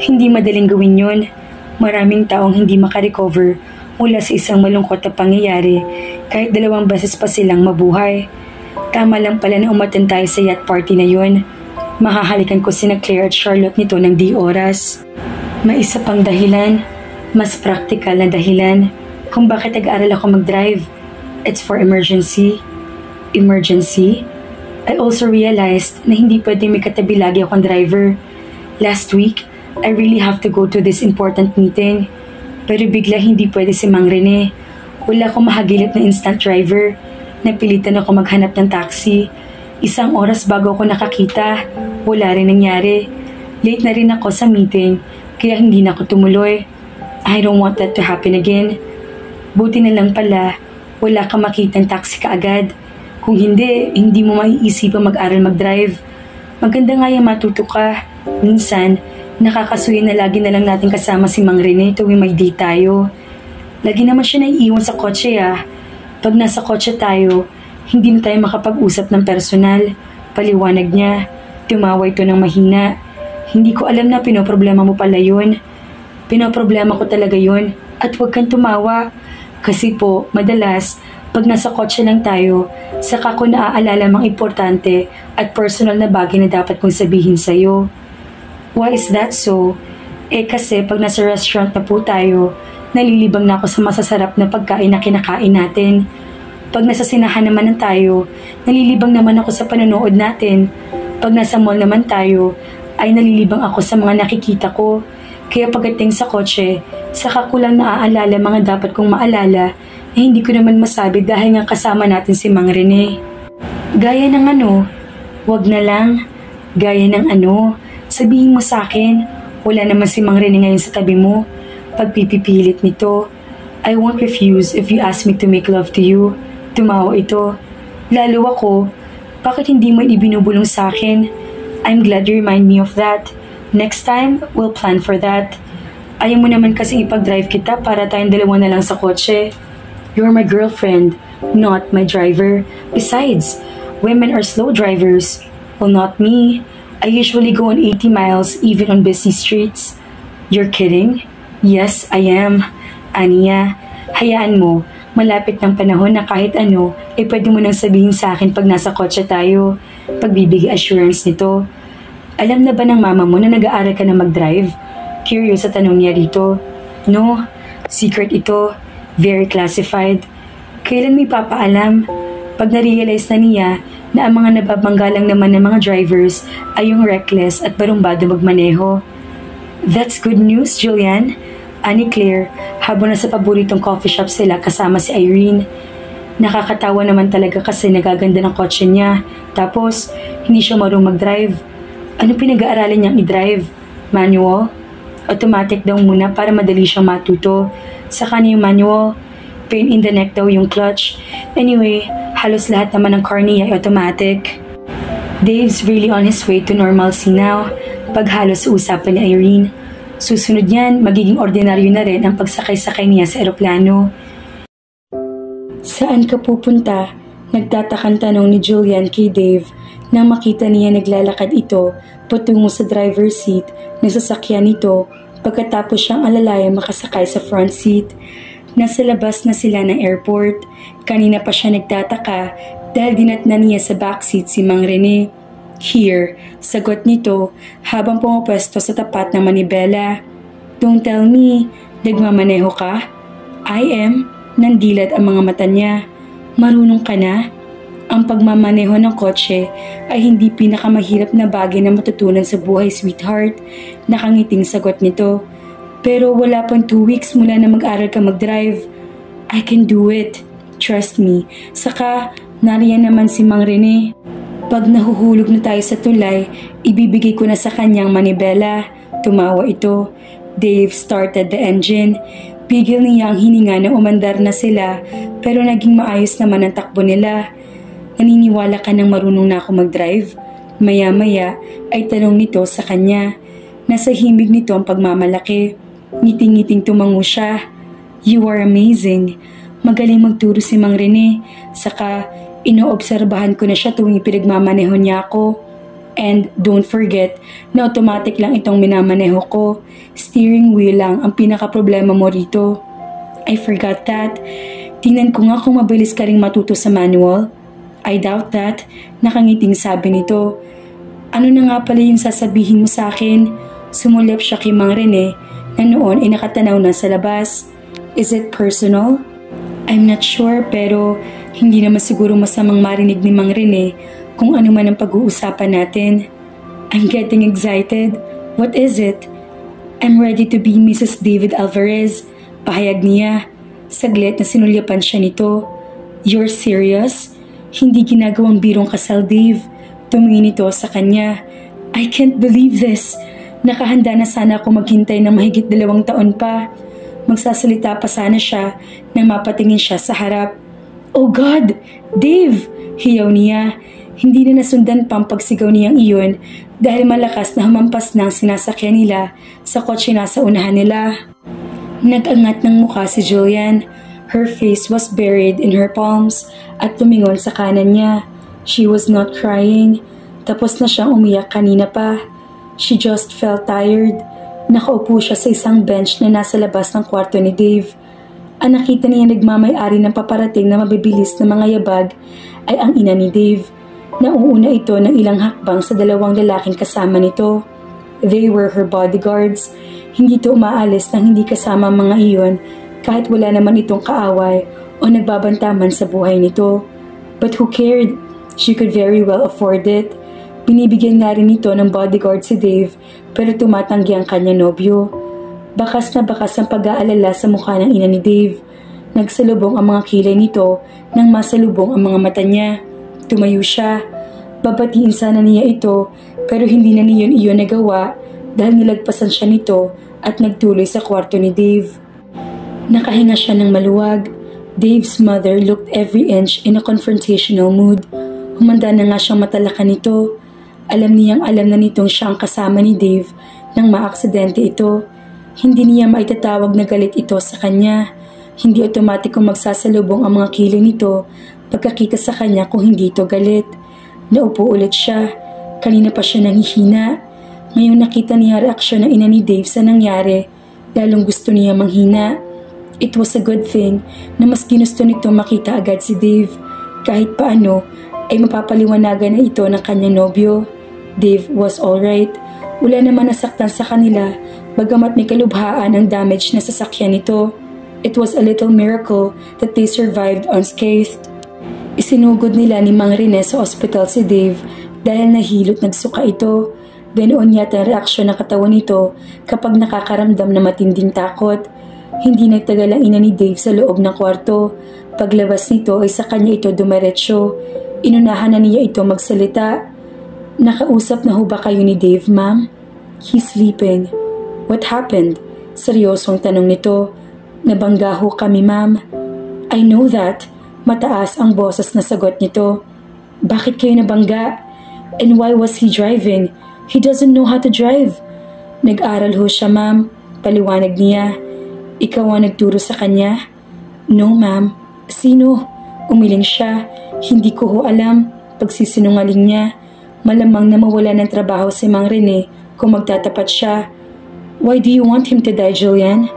Hindi madaling gawin yun. Maraming taong hindi makarecover mula sa isang malungkot na pangyayari kahit 2 beses pa silang mabuhay. Tama lang pala na umattend tayo sa yacht party na yun. Mahahalikan ko sina Claire at Charlotte nito ng di oras. May isa pang dahilan, mas practical na dahilan kung bakit nag-aaral ako mag-drive. It's for emergency. Emergency? I also realized na hindi pwedeng may katabi lagi akong driver. Last week, I really have to go to this important meeting. Pero bigla hindi pwede si Mang Rene. Wala akong mahagilap na instant driver. Napilitan ako maghanap ng taxi. 1 oras bago ako nakakita. Wala rin nangyari. Late na rin ako sa meeting, kaya hindi na ako tumuloy. I don't want that to happen again. Buti na lang pala, wala kang makitang taxi kaagad. Kung hindi mo maiisipang mag-aral mag-drive. Maganda nga yung matuto ka. Minsan, nakakasuya na lagi na lang natin kasama si Mang Rene tuwing may date tayo. Lagi naman siya naiiwan sa kotse Pag nasa kotse tayo, hindi na tayo makapag-usap ng personal. Paliwanag niya. Tumawa ito ng mahina. Hindi ko alam na pinoproblema mo pala yun. Pinoproblema ko talaga yun. At huwag kang tumawa. Kasi po, madalas, pag nasa kotse lang tayo, saka ko naaalala mga importante at personal na bagay na dapat kong sabihin sa'yo. Why is that so? Kasi pag nasa restaurant na po tayo, nalilibang na ako sa masasarap na pagkain na kinakain natin. Pag nasa sinahan naman tayo, nalilibang naman ako sa panonood natin. Pag nasa mall naman tayo, ay nalilibang ako sa mga nakikita ko. Kaya pagdating sa kotse, saka ko lang naaalala mga dapat kong maalala na hindi ko naman masabi dahil nga kasama natin si Mang Rene. Gaya ng wag na lang. Gaya ng sabihin mo sa akin, wala naman si Mang Rene ngayon sa tabi mo. Pagpipipilit nito, I won't refuse if you ask me to make love to you. Tumawa ito. Lalo ako, bakit hindi mo ibinubulong sa akin? I'm glad you remind me of that. Next time, we'll plan for that. Ayaw mo naman kasi ipag-drive kita para tayong 2 na lang sa kotse. You're my girlfriend, not my driver. Besides, women are slow drivers. Well, not me. I usually go on 80 miles even on busy streets. You're kidding? Yes, I am. Aniya, hayaan mo. Malapit ng panahon na kahit pwede mo nang sabihin sa akin pag nasa kotse tayo. Pagbibigay assurance nito. Alam na ba ng mama mo na nag-aaral ka na mag-drive? Curious sa tanong niya rito. No, secret ito. Very classified. Kailan may papaalam? Pag na-realize na niya na ang mga nababangga lang naman ng mga drivers ay yung reckless at barumbado magmaneho. That's good news, Julian. Ani Claire, habang nasa paboritong coffee shop sila kasama si Irene. Nakakatawa naman talaga kasi nagaganda ng kotse niya. Tapos, hindi siya marunong mag-drive. Ano pinag-aaralan niyang i-drive? Manual? Automatic daw muna para madali siyang matuto. Saka niya yung manual. Pain in the neck daw yung clutch. Anyway, halos lahat naman ng car niya ay automatic. Dave's really on his way to normalcy now. Pag halos sa usapan ni Irene. Susunod yan, magiging ordinaryo na rin ang pagsakay-sakay niya sa eroplano. Saan ka pupunta? Nagtatakang tanong ni Julian kay Dave nang makita niya naglalakad ito patungo sa driver's seat ng sasakyan nito pagkatapos siyang alalayang makasakay sa front seat. Nasa labas na sila ng airport. Kanina pa siya nagtataka dahil dinatnan niya sa backseat si Mang Rene. Here, sagot nito habang pumapwesto sa tapat ng manibela. Don't tell me, nagmamaneho ka? I am. Nandilat ang mga mata niya. Marunong ka na? Ang pagmamaneho ng kotse ay hindi pinakamahirap na bagay na matutunan sa buhay, sweetheart. Nakangiting sagot nito. Pero wala pang 2 weeks mula na mag-aral ka mag-drive. I can do it. Trust me. Saka, nariyan naman si Mang Rene. Pag nahuhulog na tayo sa tulay, ibibigay ko na sa kanyang manibela. Tumawa ito. Dave started the engine. Pigil niya ang hininga na umandar na sila, pero naging maayos naman ang takbo nila. Naniniwala ka nang marunong na ako mag-drive? Maya-maya ay tanong nito sa kanya. Nasa himig nito ang pagmamalaki. Ngiting-ngiting tumango siya. You are amazing. Magaling magturo si Mang Rene. Saka, inoobserbahan ko na siya tuwing ipinagmamaneho niya ako. And don't forget na automatic lang itong minamaneho ko. Steering wheel lang ang pinaka-problema mo rito. I forgot that. Tingnan ko nga kung mabilis ka ring matuto sa manual. I doubt that. Nakangiting sabi nito. Ano na nga pala yung sasabihin mo sa akin? Sumulip siya kay Mang Rene na noon ay nakatanaw na sa labas. Is it personal? I'm not sure pero hindi naman siguro masamang marinig ni Mang Rene kung ano man ang pag-uusapan natin. I'm getting excited. What is it? I'm ready to be Mrs. David Alvarez. Pahayag niya. Saglit na sinulyapan siya nito. You're serious? Hindi ginagawang birong kasal, Dave. Tumingin ito sa kanya. I can't believe this. Nakahanda na sana ako maghintay ng mahigit 2 taon pa. Magsasalita pa sana siya nang mapatingin siya sa harap. Oh God! Dave! Hiyaw niya. Hindi na nasundan pa ang pagsigaw niyang iyon dahil malakas na humampas na ang sinasakyan nila sa kotse na sa unahan nila. Nag-angat ng mukha si Julian. Her face was buried in her palms at tumingon sa kanan niya. She was not crying. Tapos na siyang umiyak kanina pa. She just felt tired. Nakaupo siya sa isang bench na nasa labas ng kwarto ni Dave. Ang nakita niya nagmamay-ari ng paparating na mabibilis na mga yabag ay ang ina ni Dave. Nauuna ito ng ilang hakbang sa 2 lalaking kasama nito. They were her bodyguards. Hindi ito umaalis nang hindi kasama ang mga iyon kahit wala naman itong kaaway o nagbabantaman sa buhay nito. But who cared? She could very well afford it. Binibigyan nga rin ito ng bodyguard si Dave pero tumatanggi ang kanya nobyo. Bakas na bakas ang pag-aalala sa mukha ng ina ni Dave. Nagsalubong ang mga kilay nito nang masalubong ang mga mata niya. Tumayo siya. Babatiin sana niya ito pero hindi na niyon iyon nagawa dahil nilagpasan siya nito at nagtuloy sa kwarto ni Dave. Nakahinga siya ng maluwag. Dave's mother looked every inch in a confrontational mood. Humanda na nga siyang matalakan nito. Alam na nitong siya ang kasama ni Dave nang maaksidente ito. Hindi niya maitatawag na galit ito sa kanya. Hindi otomatikong magsasalubong ang mga kilay nito pagkakita sa kanya kung hindi ito galit. Naupo ulit siya. Kanina pa siya nanghihina. Ngayon nakita niya reaksyon ng ina ni Dave sa nangyari. Lalong gusto niya manghina. It was a good thing na mas ginusto nito makita agad si Dave. Kahit paano ay mapapaliwanagan na ito ng kanyang nobyo. Dave was alright. Wala naman nasaktan sa kanila bagamat may kalubhaan ang damage na sasakyan nito. It was a little miracle that they survived unscathed. Isinugod nila ni Mang Rene sa ospital si Dave dahil nahilot nagsuka ito. Ganoon yata ang reaksyon ng katawan nito kapag nakakaramdam na matinding takot. Hindi nagtagal ang ina ni Dave sa loob ng kwarto. Paglabas nito ay sa kanya ito dumiretso. Inunahan na niya ito magsalita. Nakausap na ho ba kayo ni Dave, ma'am? He's sleeping. What happened? Seryosong tanong nito. Nabangga ho kami, ma'am. I know that. Mataas ang boses na sagot nito. Bakit kayo nabangga? And why was he driving? He doesn't know how to drive. Nag-aral ho siya, ma'am. Paliwanag niya. Ikaw ang nagturo sa kanya? No, ma'am. Sino? Umiling siya. Hindi ko ho alam. Pagsisinungaling niya. Malamang na mawala ng trabaho si Mang Rene kung magtatapat siya. Why do you want him to die, Julian?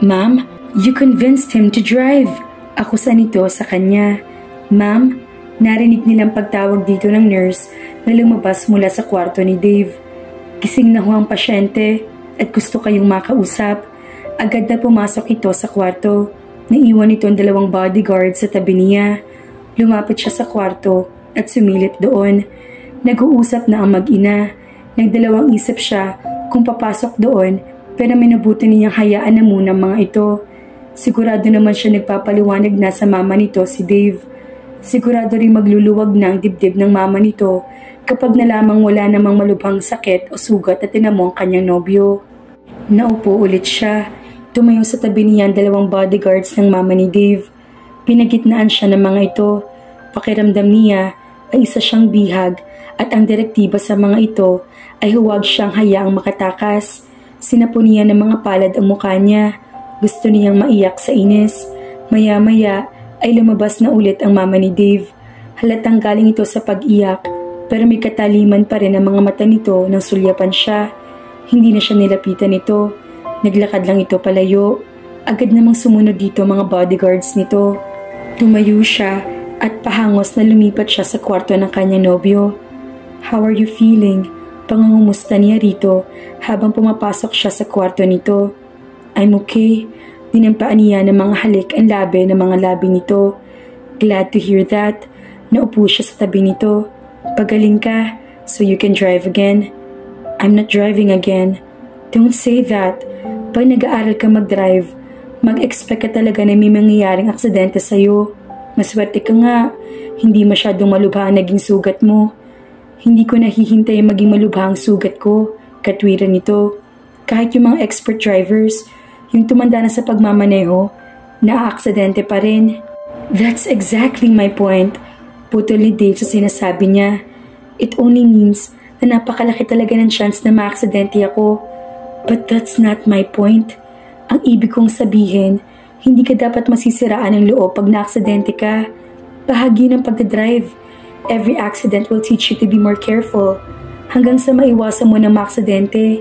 Ma'am, you convinced him to drive. Akusa nito sa kanya. Ma'am, narinig nilang pagtawag dito ng nurse na lumabas mula sa kwarto ni Dave. Gising na ho ang pasyente at gusto kayong makausap. Agad na pumasok ito sa kwarto. Naiwan ito ang 2 bodyguard sa tabi niya. Lumapit siya sa kwarto at sumilip doon. Nag-uusap na ang mag-ina. Nagdalawang isip siya kung papasok doon pero minabuti niyang hayaan na muna ang mga ito. Sigurado naman siya nagpapaliwanag na sa mama nito si Dave. Sigurado rin magluluwag na ang dibdib ng mama nito kapag nalamang wala namang malubhang sakit o sugat at tinamo ang kanyang nobyo. Naupo ulit siya. Tumayo sa tabi niya ang 2 bodyguards ng mama ni Dave. Pinagitnaan siya ng mga ito. Pakiramdam niya ay isa siyang bihag at ang direktiba sa mga ito ay huwag siyang hayaang makatakas. Sinapo niya ng mga palad ang mukha niya. Gusto niyang maiyak sa inis. Maya-maya ay lumabas na ulit ang mama ni Dave. Halatang galing ito sa pag-iyak, pero may kataliman pa rin ang mga mata nito nang sulyapan siya. Hindi na siya nilapitan nito. Naglakad lang ito palayo. Agad namang sumunod dito mga bodyguards nito. Tumayo siya at pahangos na lumipat siya sa kwarto ng kanyang nobyo. "How are you feeling?" Pangungumusta niya rito habang pumapasok siya sa kwarto nito. "I'm okay." Dinampaan niya ng mga halik ang labi ng mga labi nito. "Glad to hear that." Naupo siya sa tabi nito. "Pagaling ka, so you can drive again." "I'm not driving again." "Don't say that. Pag nag-aaral ka mag-drive, mag-expect ka talaga na may mangyayaring aksidente sa'yo. Maswerte ka nga, hindi masyadong malubha ang naging sugat mo." "Hindi ko nahihintay maging malubha ang sugat ko," katwiran nito. "Kahit yung mga expert drivers, yung tumanda na sa pagmamaneho, naaaksidente pa rin." "That's exactly my point," putol ni Dave sa sinasabi niya. "It only means na napakalaki talaga ng chance na maaksidente ako. But that's not my point. Ang ibig kong sabihin, hindi ka dapat masisiraan ng loob pag naaksidente ka. Bahagi ng pagdadrive. Every accident will teach you to be more careful. Hanggang sa maiwasan mo ng maaksidente.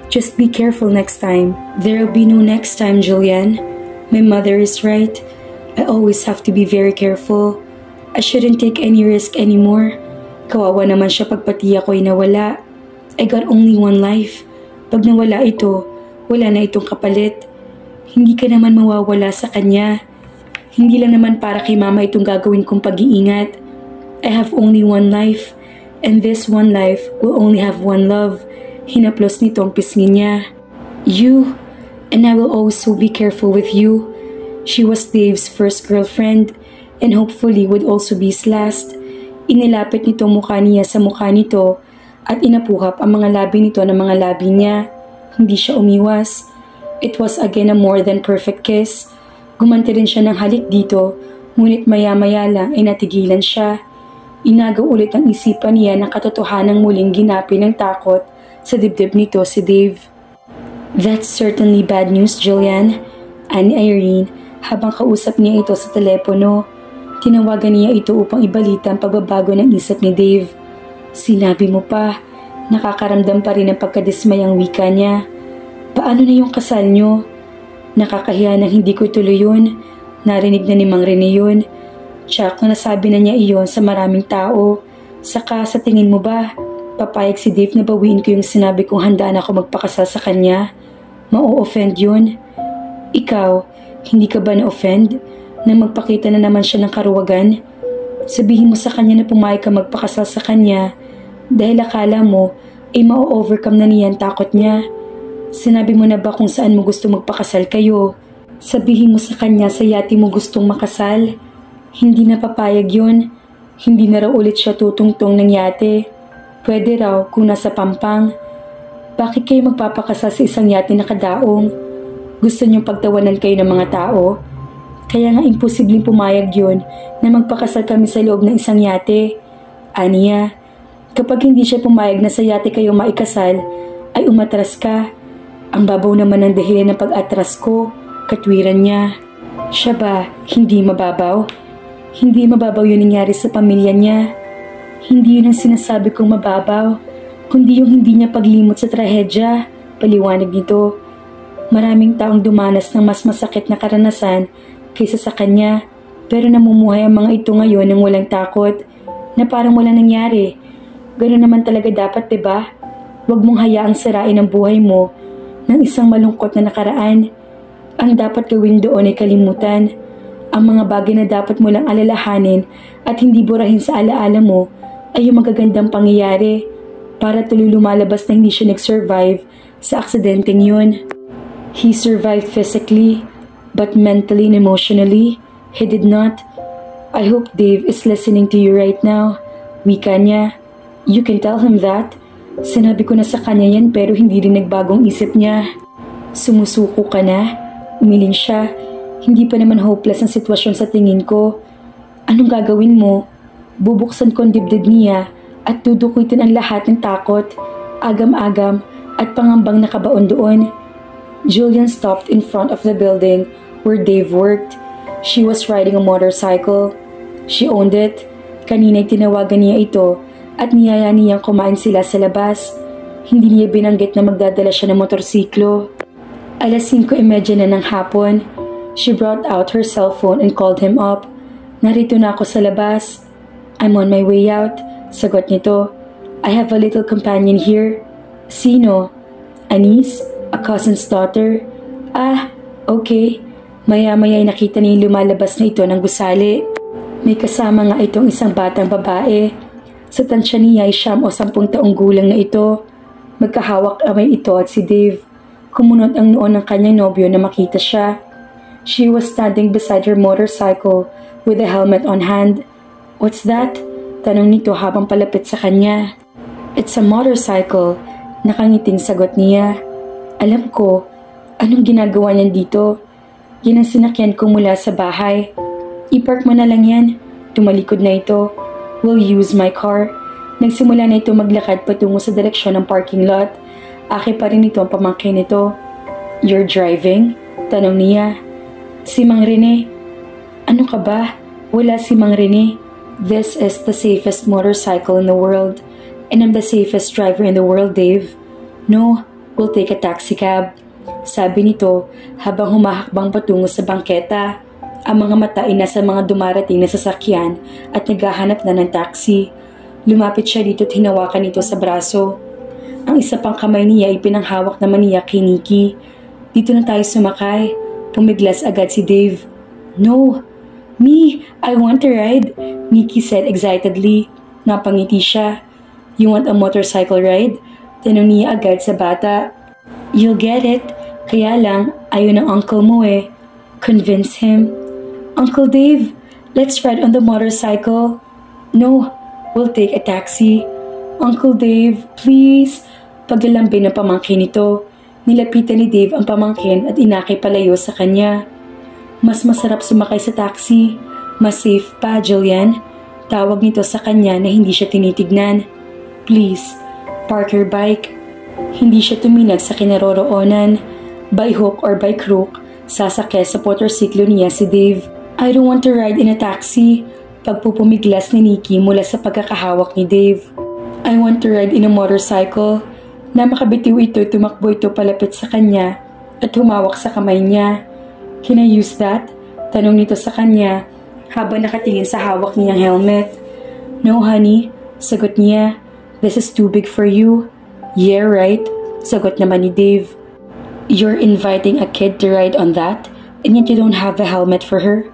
Just be careful next time." "There'll be no next time, Julian. My mother is right. I always have to be very careful. I shouldn't take any risk anymore. Kawawa naman siya pag pati ako'y nawala. I got only one life. Pag nawala ito, wala na itong kapalit. Hindi ka naman mawawala sa kanya. Hindi lang naman para kay mama itong gagawin kong pag-iingat. I have only one life, and this one life will only have one love." Hinaplos nitong pisngi niya. "You, and I will also be careful with you." She was Dave's first girlfriend, and hopefully would also be his last. Inilapit nitong mukha niya sa mukha nito at inapuhap ang mga labi nito ng mga labi niya. Hindi siya umiwas. It was again a more than perfect kiss. Gumanti rin siya ng halik dito, ngunit maya-maya lang ay natigilan siya. Inagaw ulit ang isipan niya ng katotohanang muling ginapi ng takot sa dibdib nito si Dave. "That's certainly bad news, Julian," ani Irene habang kausap niya ito sa telepono. Tinawagan niya ito upang ibalita ang pagbabago ng isip ni Dave. "Sinabi mo pa, nakakaramdam pa rin ng pagkadismayang wika niya. Paano na yung kasal niyo?" "Nakakahiya na hindi ko ituloy yun. Narinig na ni Mang Rene yun. Tsak na nasabi na niya iyon sa maraming tao. Saka sa tingin mo ba, papayag si Dave na bawiin ko yung sinabi kong handa na ako magpakasal sa kanya? Ma-o-offend yun. Ikaw, hindi ka ba na-offend na magpakita na naman siya ng karuwagan? Sabihin mo sa kanya na pumayag ka magpakasal sa kanya dahil akala mo ay ma-overcome na niya ang takot niya. Sinabi mo na ba kung saan mo gusto magpakasal kayo? Sabihin mo sa kanya sa yate mo gustong makasal. Hindi na papayag yun. Hindi na raw ulit siya tutungtong ng yate. Pwede raw kung nasa Pampang. Bakit kayo magpapakasal sa isang yate na kadaong? Gusto niyong pagtawanan kayo ng mga tao? Kaya nga imposibleng pumayag yun na magpakasal kami sa loob ng isang yate." Aniya, "Kapag hindi siya pumayag na sa yate kayo maikasal, ay umatras ka. Ang babaw naman ng dahilan ng pag-atras ko," katwiran niya. "Siya ba hindi mababaw? Hindi mababaw yun nangyari sa pamilya niya. Hindi yun ang sinasabi kong mababaw, kundi yung hindi niya paglimot sa trahedya," paliwanag nito. "Maraming taong dumanas ng mas masakit na karanasan kaysa sa kanya, pero namumuhay ang mga ito ngayon ng walang takot, na parang walang nangyari. Ganoon naman talaga dapat, diba? Huwag mong hayaang sirain ang buhay mo ng isang malungkot na nakaraan. Ang dapat gawin doon ay kalimutan. Ang mga bagay na dapat mo lang alalahanin at hindi burahin sa alaala mo ay yung magagandang pangyayari para tuloy lumalabas na hindi siya nag-survive sa aksidenteng yun. He survived physically, but mentally and emotionally, he did not. I hope Dave is listening to you right now." Wika niya. "You can tell him that. Sinabi ko na sa kanya yan pero hindi rin nagbagong isip niya." "Sumusuko ka na?" Umiling siya. "Hindi pa naman hopeless ang sitwasyon sa tingin ko. Anong gagawin mo? Bubuksan ko ang dibdib niya at dudukutin ang lahat ng takot, agam-agam at pangambang nakabaon doon. Julian stopped in front of the building where Dave worked. She was riding a motorcycle. She owned it. Kanina'y tinawagan niya ito at niyaya niyang kumain sila sa labas. Hindi niya binanggit na magdadala siya ng motorsiklo. 5:30 na ng hapon. She brought out her cell phone and called him up. Narito na ako sa labas. I'm on my way out. Sagot nito. I have a little companion here. Sino? Anis? A cousin's daughter? Ah, okay. Maya-maya'y nakita niya lumalabas na ito ng gusali. May kasama nga itong isang batang babae. Sa tansya niya ay 9 o 10 taong gulang na ito. Magkahawak amay ito at si Dave. Kumunot ang noon ng kanyang nobyo na makita siya. She was standing beside her motorcycle with a helmet on hand. What's that? Tanong nito habang palapit sa kanya. It's a motorcycle. Nakangiting sagot niya. Alam ko, anong ginagawa niyan dito? Yan ang sinakyan ko mula sa bahay. I-park mo na lang yan. Tumalikod na ito. We'll use my car. Nagsimula na ito maglakad patungo sa direksyon ng parking lot. Aki pa rin ito ang pamangkin nito. You're driving? Tanong niya. Si Mang Rene. Ano ka ba? Wala si Mang Rene. This is the safest motorcycle in the world. And I'm the safest driver in the world, Dave. No, we'll take a taxi cab. Sabi nito habang humahakbang patungo sa bangketa. Ang mga mata ay nasa mga dumarating na sasakyan at naghahanap na ng taxi. Lumapit siya dito at hinawakan ito sa braso. Ang isa pang kamay niya ay pinanghawak naman niya kay Nikki. Dito na tayo sumakay. Pumiglas agad si Dave. No! Me! I want to ride! Nikki said excitedly. Napangiti siya. You want a motorcycle ride? Tanong niya agad sa bata. You'll get it. Kaya lang, ayaw ng uncle mo eh. Convince him. Uncle Dave, let's ride on the motorcycle. No, we'll take a taxi. Uncle Dave, please. Paglalambing ng pamangkin nito, nilapitan ni Dave ang pamangkin at inakay palayo sa kanya. Mas masarap sumakay sa taxi. Mas safe pa, Julian. Tawag nito sa kanya na hindi siya tinitignan. Please, park your bike. Hindi siya tuminag sa kinaroroonan. By hook or by crook, sasakay sa motorsiklo niya si Dave. I don't want to ride in a taxi. Pagpupumiglas ni Nikki mula sa pagkakahawak ni Dave. I want to ride in a motorcycle. Na makabitiw ito, tumakbo ito palapit sa kanya at humawak sa kamay niya. Can I use that? Tanong nito sa kanya habang nakatingin sa hawak niyang helmet. No honey, sagot niya. This is too big for you. Yeah, right? Sagot naman ni Dave. You're inviting a kid to ride on that and yet you don't have a helmet for her?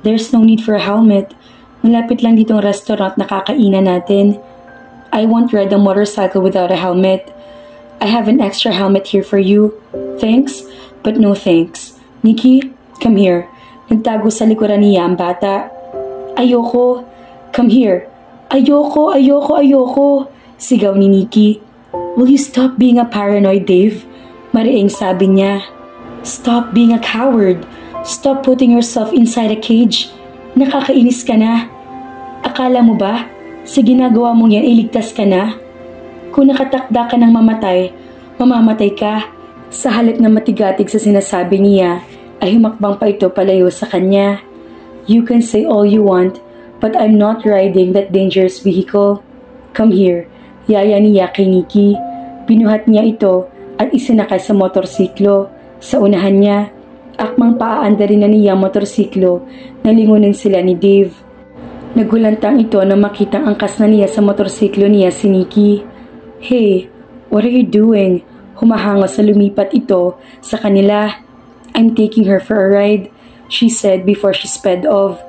There's no need for a helmet. Malapit lang ditong restaurant na kakainan natin. I won't ride a motorcycle without a helmet. I have an extra helmet here for you. Thanks, but no thanks. Nikki, come here. Nagtago sa likuran niya ang bata. Ayoko. Come here. Ayoko, ayoko, ayoko. Sigaw ni Nikki. Will you stop being a paranoid, Dave? Mariing sabi niya. Stop being a coward. Stop putting yourself inside a cage. Nakakainis ka na. Akala mo ba, sa ginagawa mong yan, iligtas ka na? Kung nakatakda ka ng mamatay, mamamatay ka. Sa halip na matigatig sa sinasabi niya, ay humakbang pa ito palayo sa kanya. You can say all you want, but I'm not riding that dangerous vehicle. Come here. Yaya niya kay Nikki. Binuhat niya ito at isinakay sa motorsiklo. Sa unahan niya, akmang paaanda rin na niya motorsiklo, nalingunin sila ni Dave. Nagulantang ito na makitang angkas na niya sa motorsiklo niya si Nikki. Hey, what are you doing? Humahanga sa lumipat ito sa kanila. I'm taking her for a ride, she said before she sped off.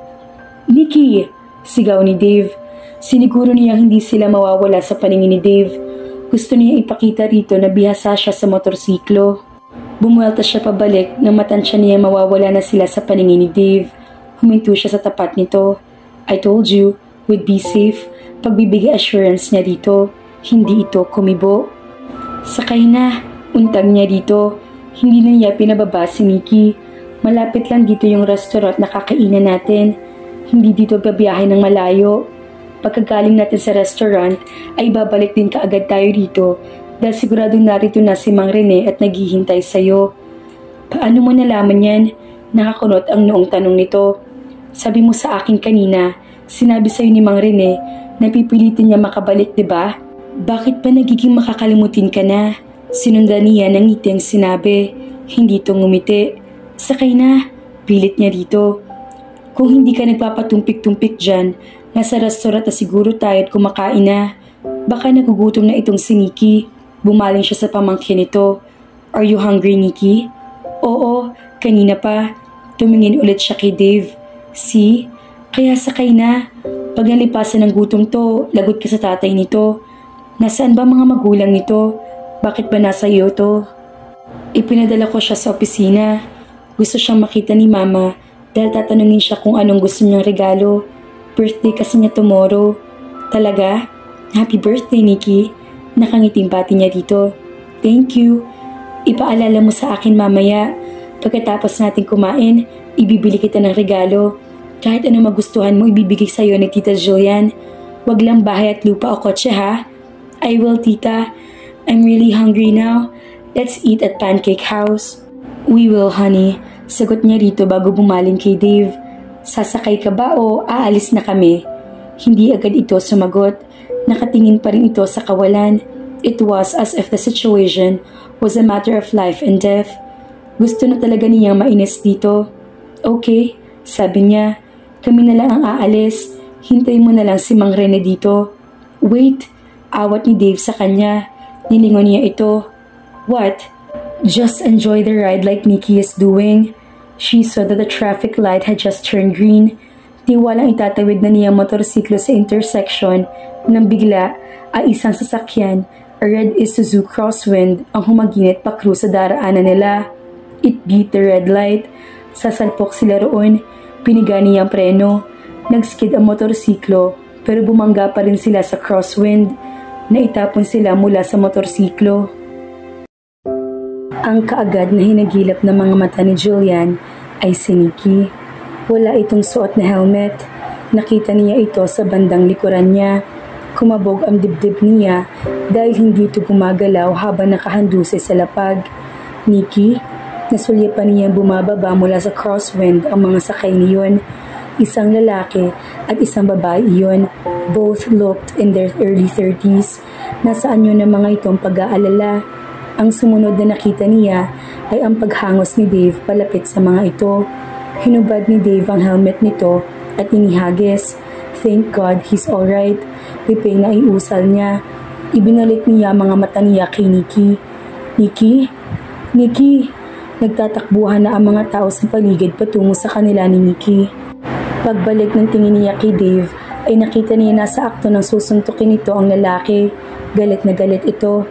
Nikki! Sigaw ni Dave. Siniguro niya hindi sila mawawala sa paningin ni Dave. Gusto niya ipakita rito na bihasa siya sa motorsiklo. Bumuelta siya pabalik nang matansya niya mawawala na sila sa paningin ni Dave. Huminto siya sa tapat nito. I told you, we'd be safe. Pagbibigay assurance niya dito. Hindi ito kumibo. Sakay na. Untag niya dito. Hindi na niya pinababa si Nikki. Malapit lang dito yung restaurant na kakainan natin. Hindi dito babiyahe ng malayo. Pagkagaling natin sa restaurant, ay babalik din kaagad tayo dito dahil siguradong narito na si Mang Rene at naghihintay sa'yo. Paano mo nalaman yan? Nakakunot ang noong tanong nito. Sabi mo sa akin kanina, sinabi sa'yo ni Mang Rene na pipilitin niya makabalik, diba? Bakit pa nagiging makakalimutin ka na? Sinundan niya ng ngiti ang sinabi, hindi to ngumiti. Sakay na, pilit niya rito. Kung hindi ka nagpapatumpik-tumpik dyan, nasa restaurant na siguro tayo at kumakain na. Baka nagugutom na itong si Nikki. Bumaling siya sa pamangkin nito. Are you hungry, Nikki? Oo, kanina pa. Tumingin ulit siya kay Dave. See? Kaya sakay na. Pag nalipasan ng gutom to, lagot ka sa tatay nito. Nasaan ba mga magulang nito? Bakit ba nasa iyo to? Ipinadala ko siya sa opisina. Gusto siyang makita ni Mama dahil tatanungin siya kung anong gusto niyang regalo. Birthday kasi niya tomorrow. Talaga? Happy birthday, Nikki. Nakangiting pati niya dito. Thank you. Ipaalala mo sa akin mamaya. Pagkatapos natin kumain, ibibili kita ng regalo. Kahit ano magustuhan mo, ibibigay sa'yo ni Tita Julian. Wag lang bahay at lupa o kotse, ha? I will, Tita. I'm really hungry now. Let's eat at Pancake House. We will, honey. Sagot niya rito bago bumaling kay Dave. Sasakay ka ba o aalis na kami? Hindi agad ito sumagot. Nakatingin pa rin ito sa kawalan. It was as if the situation was a matter of life and death. Gusto na talaga niyang mainis dito. Okay, sabi niya. Kami na lang ang aalis. Hintay mo na lang si Mang Rene dito. Wait, awat ni Dave sa kanya. Nilingon niya ito. What? Just enjoy the ride like Nikki is doing. She saw that the traffic light had just turned green. Di walang itatawid na niyang motorsiklo sa intersection nang bigla ay isang sasakyan, a red Isuzu Crosswind, ang humaginit pa-cruise sa daraanan nila. It beat the red light. Sasalpok sila roon. Piniga niyang preno. Nag-skid ang motorsiklo pero bumangga pa rin sila sa crosswind. Naitapon sila mula sa motorsiklo. Ang kaagad na hinagilap ng mga mata ni Julian ay si Nikki. Wala itong suot na helmet. Nakita niya ito sa bandang likuran niya. Kumabog ang dibdib niya dahil hindi ito gumagalaw habang nakahandusay sa lapag. Nikki, nasulyapan niya bumababa mula sa crosswind ang mga sakay niyon. Isang lalaki at isang babae iyon. Both looked in their early 30s. Nasaan yun ang mga itong pag-aalala? Ang sumunod na nakita niya ay ang paghangos ni Dave palapit sa mga ito. Hinubad ni Dave ang helmet nito at inihagis. Thank God he's alright. Pipay na iusal niya. Ibinalik niya mga mata niya kay Nikki. Nikki? Nikki? Nagtatakbuhan na ang mga tao sa paligid patungo sa kanila ni Nikki. Pagbalik ng tingin niya kay Dave, ay nakita niya nasa akto ng susuntukin nito ang lalaki. Galit na galit ito.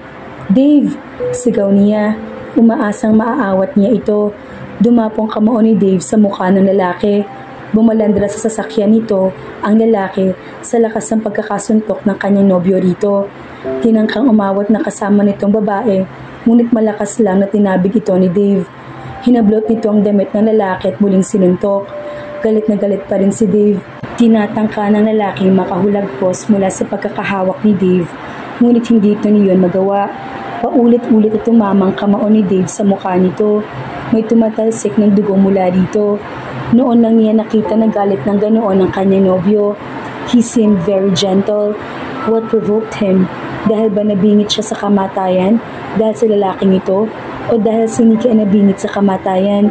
Dave! Sigaw niya. Umaasang maaawat niya ito. Dumapong kamao ni Dave sa mukha ng lalaki. Bumalandra sa sasakyan nito ang lalaki sa lakas ng pagkakasuntok ng kanyang nobyo rito. Tinangkang umawat na kasama nitong babae, ngunit malakas lang na tinabig ito ni Dave. Hinablot nito ang damit ng lalaki at muling sinuntok. Galit na galit pa rin si Dave. Tinatangka ng lalaki makahulagpos mula sa pagkakahawak ni Dave, ngunit hindi ito niyon magawa. Paulit-ulit at tumamang kamao ni Dave sa mukha nito. May tumatalsik ng dugo mula dito. Noon lang niya nakita na galit ng ganoon ang kanyang nobyo. He seemed very gentle. What provoked him? Dahil ba nabingit siya sa kamatayan? Dahil sa lalaking ito? O dahil si Nikki ay nabingit sa kamatayan?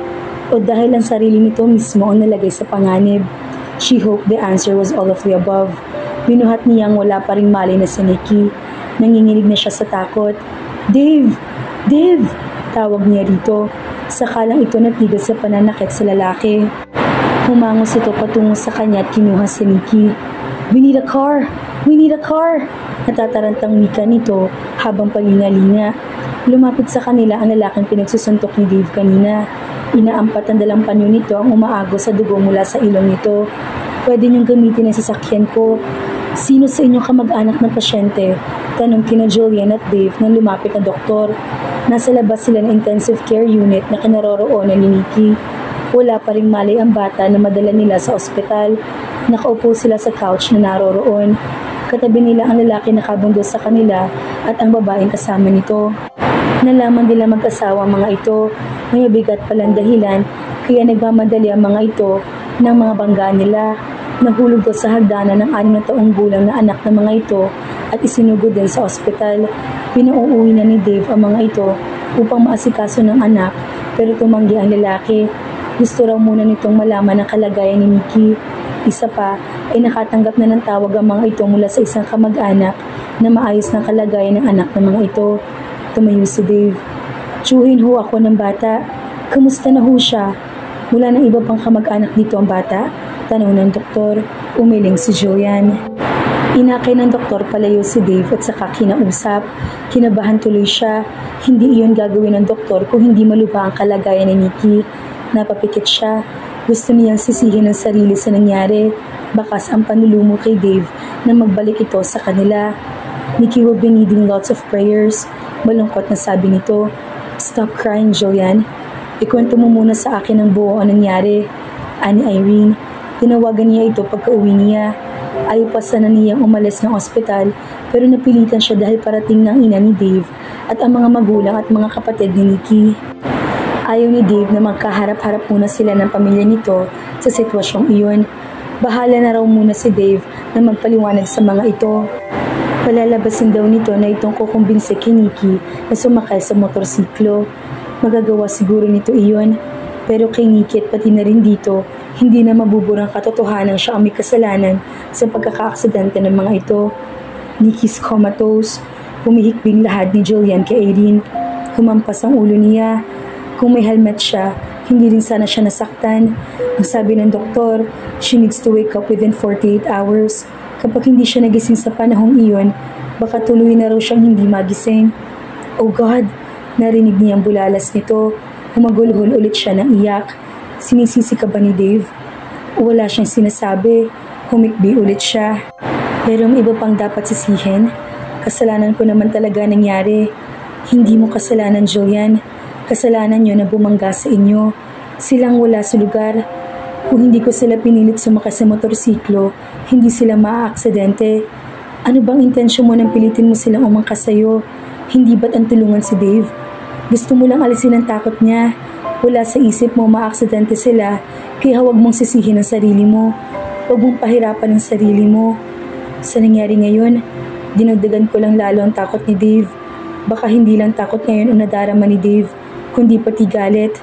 O dahil ang sarili nito mismo ang nalagay sa panganib? She hoped the answer was all of the above. Binuhat niyang wala pa ring malay na si Nikki. Nanginginig na siya sa takot. Dave! Dave! Tawag niya rito. Sakalang ito natigil sa pananakit sa lalaki. Humangos ito patungo sa kanya at kinuha si Nikki. We need a car! We need a car! Natatarantang wika nito habang palingalinga. Lumapit sa kanila ang lalaking pinagsusuntok ni Dave kanina. Inaampat ang dalang panyo nito ang umaagos sa dugo mula sa ilong nito. Pwede niyong gamitin ang sasakyan ko. Sino sa inyong kamag-anak ng pasyente? Tanong kina Julian at Dave nang lumapit na doktor. Nasa labas sila ng intensive care unit na kinaroroonan ni Nikki. Wala pa ring malay ang bata na madala nila sa ospital. Nakaupo sila sa couch na naroroon. Katabi nila ang lalaki na kabundos sa kanila at ang babaeng kasama nito. Nalaman nila mag-asawa ang mga ito. May mabigat palang dahilan kaya nagmamadali ang mga ito ng mga bangga nila. Nahulog ko sa hagdanan ng 6 na taong gulang na anak ng mga ito at isinugod din sa ospital. Pinauuwi na ni Dave ang mga ito upang maasikaso ng anak pero tumanggi ang lalaki. Gusto raw muna nitong malaman ang kalagayan ni Nikki. Isa pa ay nakatanggap na ng tawag ang mga ito mula sa isang kamag-anak na maayos ng kalagayan ng anak ng mga ito. Tumayo si Dave. Tsuhin ho ako ng bata. Kamusta na ho siya? Wala ng iba pang kamag-anak dito ang bata? Tanong ng doktor. Umiling si Julian. Inakay ng doktor palayo si Dave at saka kinausap. Kinabahan tuloy siya. Hindi iyon gagawin ng doktor kung hindi malubha ang kalagayan ni Nikki. Napapikit siya. Gusto niyang sisihin ang sarili sa nangyari. Bakas ang panulumo kay Dave na magbalik ito sa kanila. Nikki will be needing lots of prayers. Malungkot na sabi nito. Stop crying, Julian. Ikwento mo muna sa akin ang buo ang nangyari. Ani Irene. Tinawagan niya ito pagka-uwi niya. Ayaw pa sana niyang umalis ng ospital pero napilitan siya dahil parating ng ina ni Dave at ang mga magulang at mga kapatid ni Nikki. Ayaw ni Dave na magkaharap-harap muna sila ng pamilya nito sa sitwasyong iyon. Bahala na raw muna si Dave na magpaliwanag sa mga ito. Palalabasin daw nito na itong kukumbinse kay Nikki na sumakay sa motorsiklo. Magagawa siguro nito iyon. Pero kay Nikki at pati na rin dito, hindi na mabuburang katotohanan siya ang may kasalanan sa pagkakaaksidente ng mga ito. Nikki's comatose. Humihikbing lahat ni Julian kay Irene. Humampas ang ulo niya. Kung may helmet siya, hindi rin sana siya nasaktan. Ang sabi ng doktor, she needs to wake up within 48 hours. Kapag hindi siya nagising sa panahong iyon, baka tuloy na raw siyang hindi magising. Oh God! Narinig niya ang bulalas nito. Humagulhol ulit siya ng iyak. Sinisisi ka ba ni Dave? Wala siyang sinasabi. Humikbi ulit siya. Pero may iba pang dapat sisihin. Kasalanan ko naman talaga nangyari. Hindi mo kasalanan, Julian. Kasalanan niyo na bumangga sa inyo. Silang wala sa lugar. Kung hindi ko sila pinilit sumakay sa motorsiklo, hindi sila maaaksidente. Ano bang intensyon mo nang pilitin mo silang umangkas sa'yo? Hindi ba't ang tulungan si Dave? Gusto mo lang alisin ang takot niya. Wala sa isip mo maaksidente sila, kaya huwag mong sisihin ang sarili mo. Huwag mong pahirapan ang sarili mo. Sa nangyari ngayon, dinagdagan ko lang lalo ang takot ni Dave. Baka hindi lang takot ngayon ang nadarama ni Dave, kundi pati galit.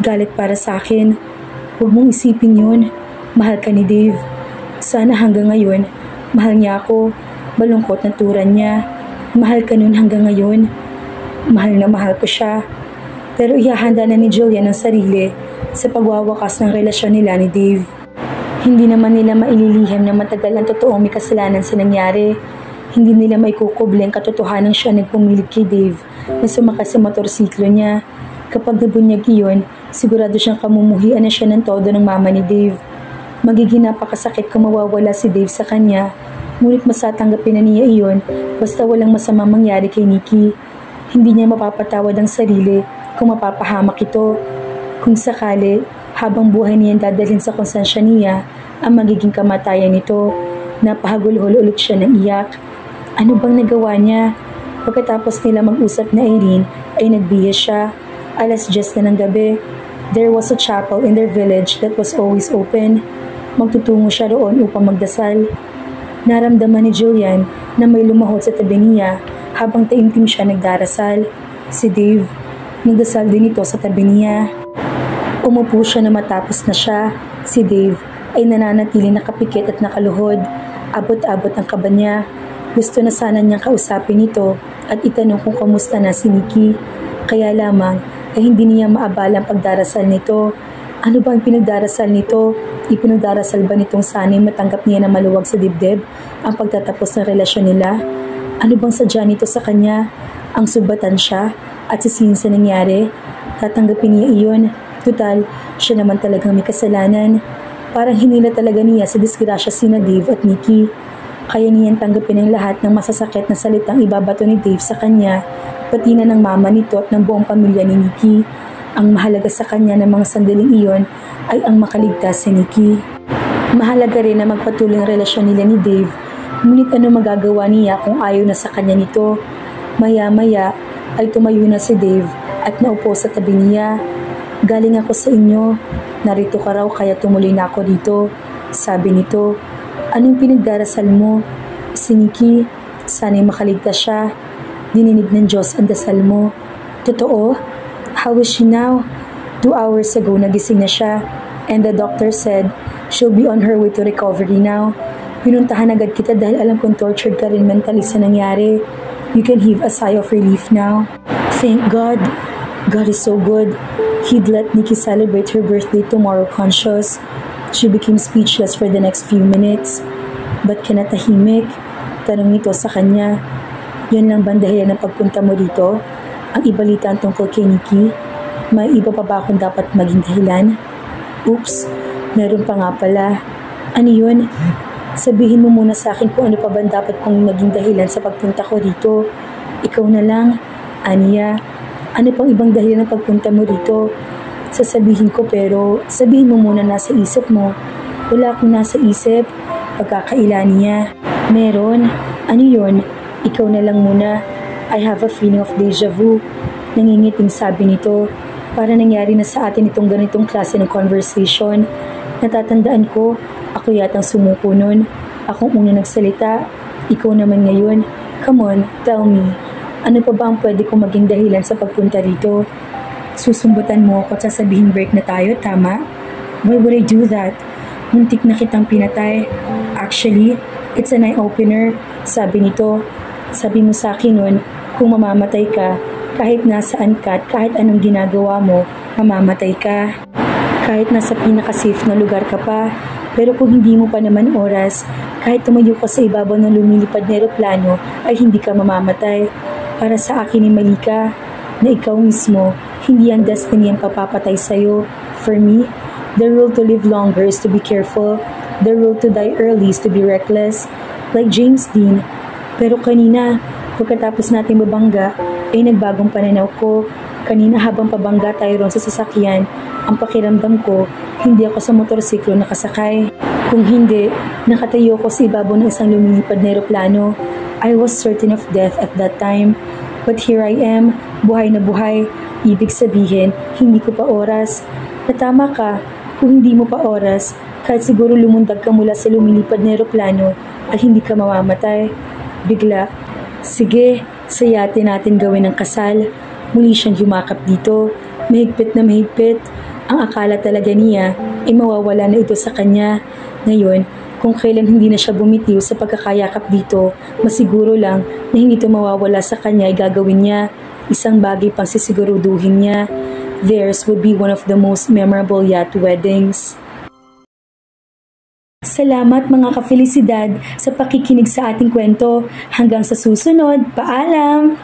Galit para sa akin. Huwag mong isipin yun. Mahal ka ni Dave. Sana hanggang ngayon, mahal niya ako. Malungkot na turan niya. Mahal ka nun hanggang ngayon. Mahal na mahal ko siya. Pero ihahanda na ni Julian ang sarili sa pagwawakas ng relasyon nila ni Dave. Hindi naman nila maililihim na matagal ang totoong may kasalanan sa nangyari. Hindi nila maikukubli ang katotohanan siya nagpumilit kay Dave na sumakay sa motorsiklo niya. Kapag nabunyag iyon, sigurado siyang kamumuhian na siya ng todo ng mama ni Dave. Magiging napakasakit kung mawawala si Dave sa kanya, ngunit masatanggapin na niya iyon basta walang masamang mangyari kay Nikki. Hindi niya mapapatawad ang sarili kung mapapahamak ito. Kung sakali, habang buhay niya dadalhin sa konsensya niya ang magiging kamatayan nito. Napahagulhol ulit siya ng iyak. Ano bang nagawa niya? Pagkatapos nila mag-usap na Irene, ay nagbihis siya. 10:00 na ng gabi. There was a chapel in their village that was always open. Magtutungo siya roon upang magdasal. Naramdaman ni Julian na may lumahot sa tabi niya habang taimtim siya nagdarasal. Si Dave, nagdasal din ito sa tabi niya. Umupo siya na matapos na siya. Si Dave ay nananatili nakapikit at nakaluhod. Abot-abot ang kaba niya. Gusto na sana niyang kausapin ito at itanong kung kamusta na si Nikki. Kaya lamang ay hindi niya maabala ang pagdarasal nito. Ano ba ang pinagdarasal nito? Ipinagdarasal ba nitong sana'y matanggap niya na maluwag sa dibdib ang pagtatapos ng relasyon nila? Ano bang sadya nito sa kanya? Ang sugbatan siya at sisihin sa nangyari? Tatanggapin niya iyon. Tutal, siya naman talagang may kasalanan. Parang hinila talaga niya sa disgrasya sina Dave at Nikki. Kaya niyang tanggapin ang lahat ng masasakit na salitang ibabato ni Dave sa kanya, pati na ng mama nito at ng buong pamilya ni Nikki. Ang mahalaga sa kanya ng mga sandaling iyon ay ang makaligtas si Nikki. Mahalaga rin na magpatuloy ang relasyon nila ni Dave, ngunit ano magagawa niya kung ayaw na sa kanya nito? Maya-maya ay tumayo na si Dave at naupo sa tabi niya. galing ako sa inyo. Narito ka raw kaya tumuloy na ako dito. Sabi nito, anong pinagdarasal mo? Si Nikki, sana'y makaligtas siya. Dininig ng Diyos ang dasal mo. Totoo? How is she now? 2 hours ago nagising na siya. And the doctor said, she'll be on her way to recovery now. Pinuntahan agad kita dahil alam kong tortured ka rin mentally sa nangyari. You can heave a sigh of relief now. Thank God. God is so good. He'd let Nikki celebrate her birthday tomorrow conscious. She became speechless for the next few minutes. Ba't ka natahimik? Tanong nito sa kanya. Yan lang ba dahilan ng pagpunta mo dito? Ang ibalita tungkol kay Nikki? May iba pa ba akong dapat maging dahilan? Oops, meron pa nga pala. Ano yun? Sabihin mo muna sa akin kung ano pa ba dapat kong maging dahilan sa pagpunta ko dito. Ikaw na lang. Anya, ano pang ibang dahilan ng pagpunta mo dito? Sasabihin ko pero sabihin mo muna nasa isip mo. Wala akong nasa isip. Pagkakaila niya. Meron. Ano yun? Ikaw na lang muna. I have a feeling of deja vu. Nangingiting sabi nito. Para nangyari na sa atin itong ganitong klase ng conversation. Natatandaan ko, ako yatang sumuko nun. Akong una nagsalita. Ikaw naman ngayon. Come on, tell me. Ano pa ba ang pwede kong maging dahilan sa pagpunta dito? Susumbutan mo ako at sasabihin break na tayo, tama? Why would I do that? Muntik na kitang pinatay. Actually, it's an eye-opener. Sabi nito. Sabi mo sa akin nun, kung mamamatay ka, kahit nasaan ka at kahit anong ginagawa mo, mamamatay ka. Kahit nasa pinaka-safe na lugar ka pa, pero kung hindi mo pa naman oras, kahit tumayo ka sa ibabaw ng lumilipad na eroplano, ay hindi ka mamamatay. Para sa akin ay mali ka, na ikaw mismo, hindi ang destiny ang papapatay sa'yo. For me, the rule to live longer is to be careful. The rule to die early is to be reckless. Like James Dean. Pero kanina, pagkatapos natin babangga, ay nagbagong pananaw ko. Kanina habang pabangga tayo ron sa sasakyan, ang pakiramdam ko, hindi ako sa motorsiklo nakasakay. Kung hindi, nakatayo ko sa ibabaw ng isang lumilipad na eroplano. I was certain of death at that time. But here I am, buhay na buhay. Ibig sabihin, hindi ko pa oras. Natama ka, kung hindi mo pa oras, kahit siguro lumundag ka mula sa lumilipad na eroplano at hindi ka mamamatay. Bigla, sige, sayate natin gawin ang kasal. Muli siyang yumakap dito, mahigpit na mahigpit. Ang akala talaga niya ay mawawala na ito sa kanya. Ngayon, kung kailan hindi na siya bumitiw sa pagkakayakap dito, masiguro lang na hindi ito mawawala sa kanya ay gagawin niya. Isang bagay pang sisiguruduhin niya. Theirs would be one of the most memorable yacht weddings. Salamat mga ka-felicidad sa pakikinig sa ating kwento. Hanggang sa susunod, paalam!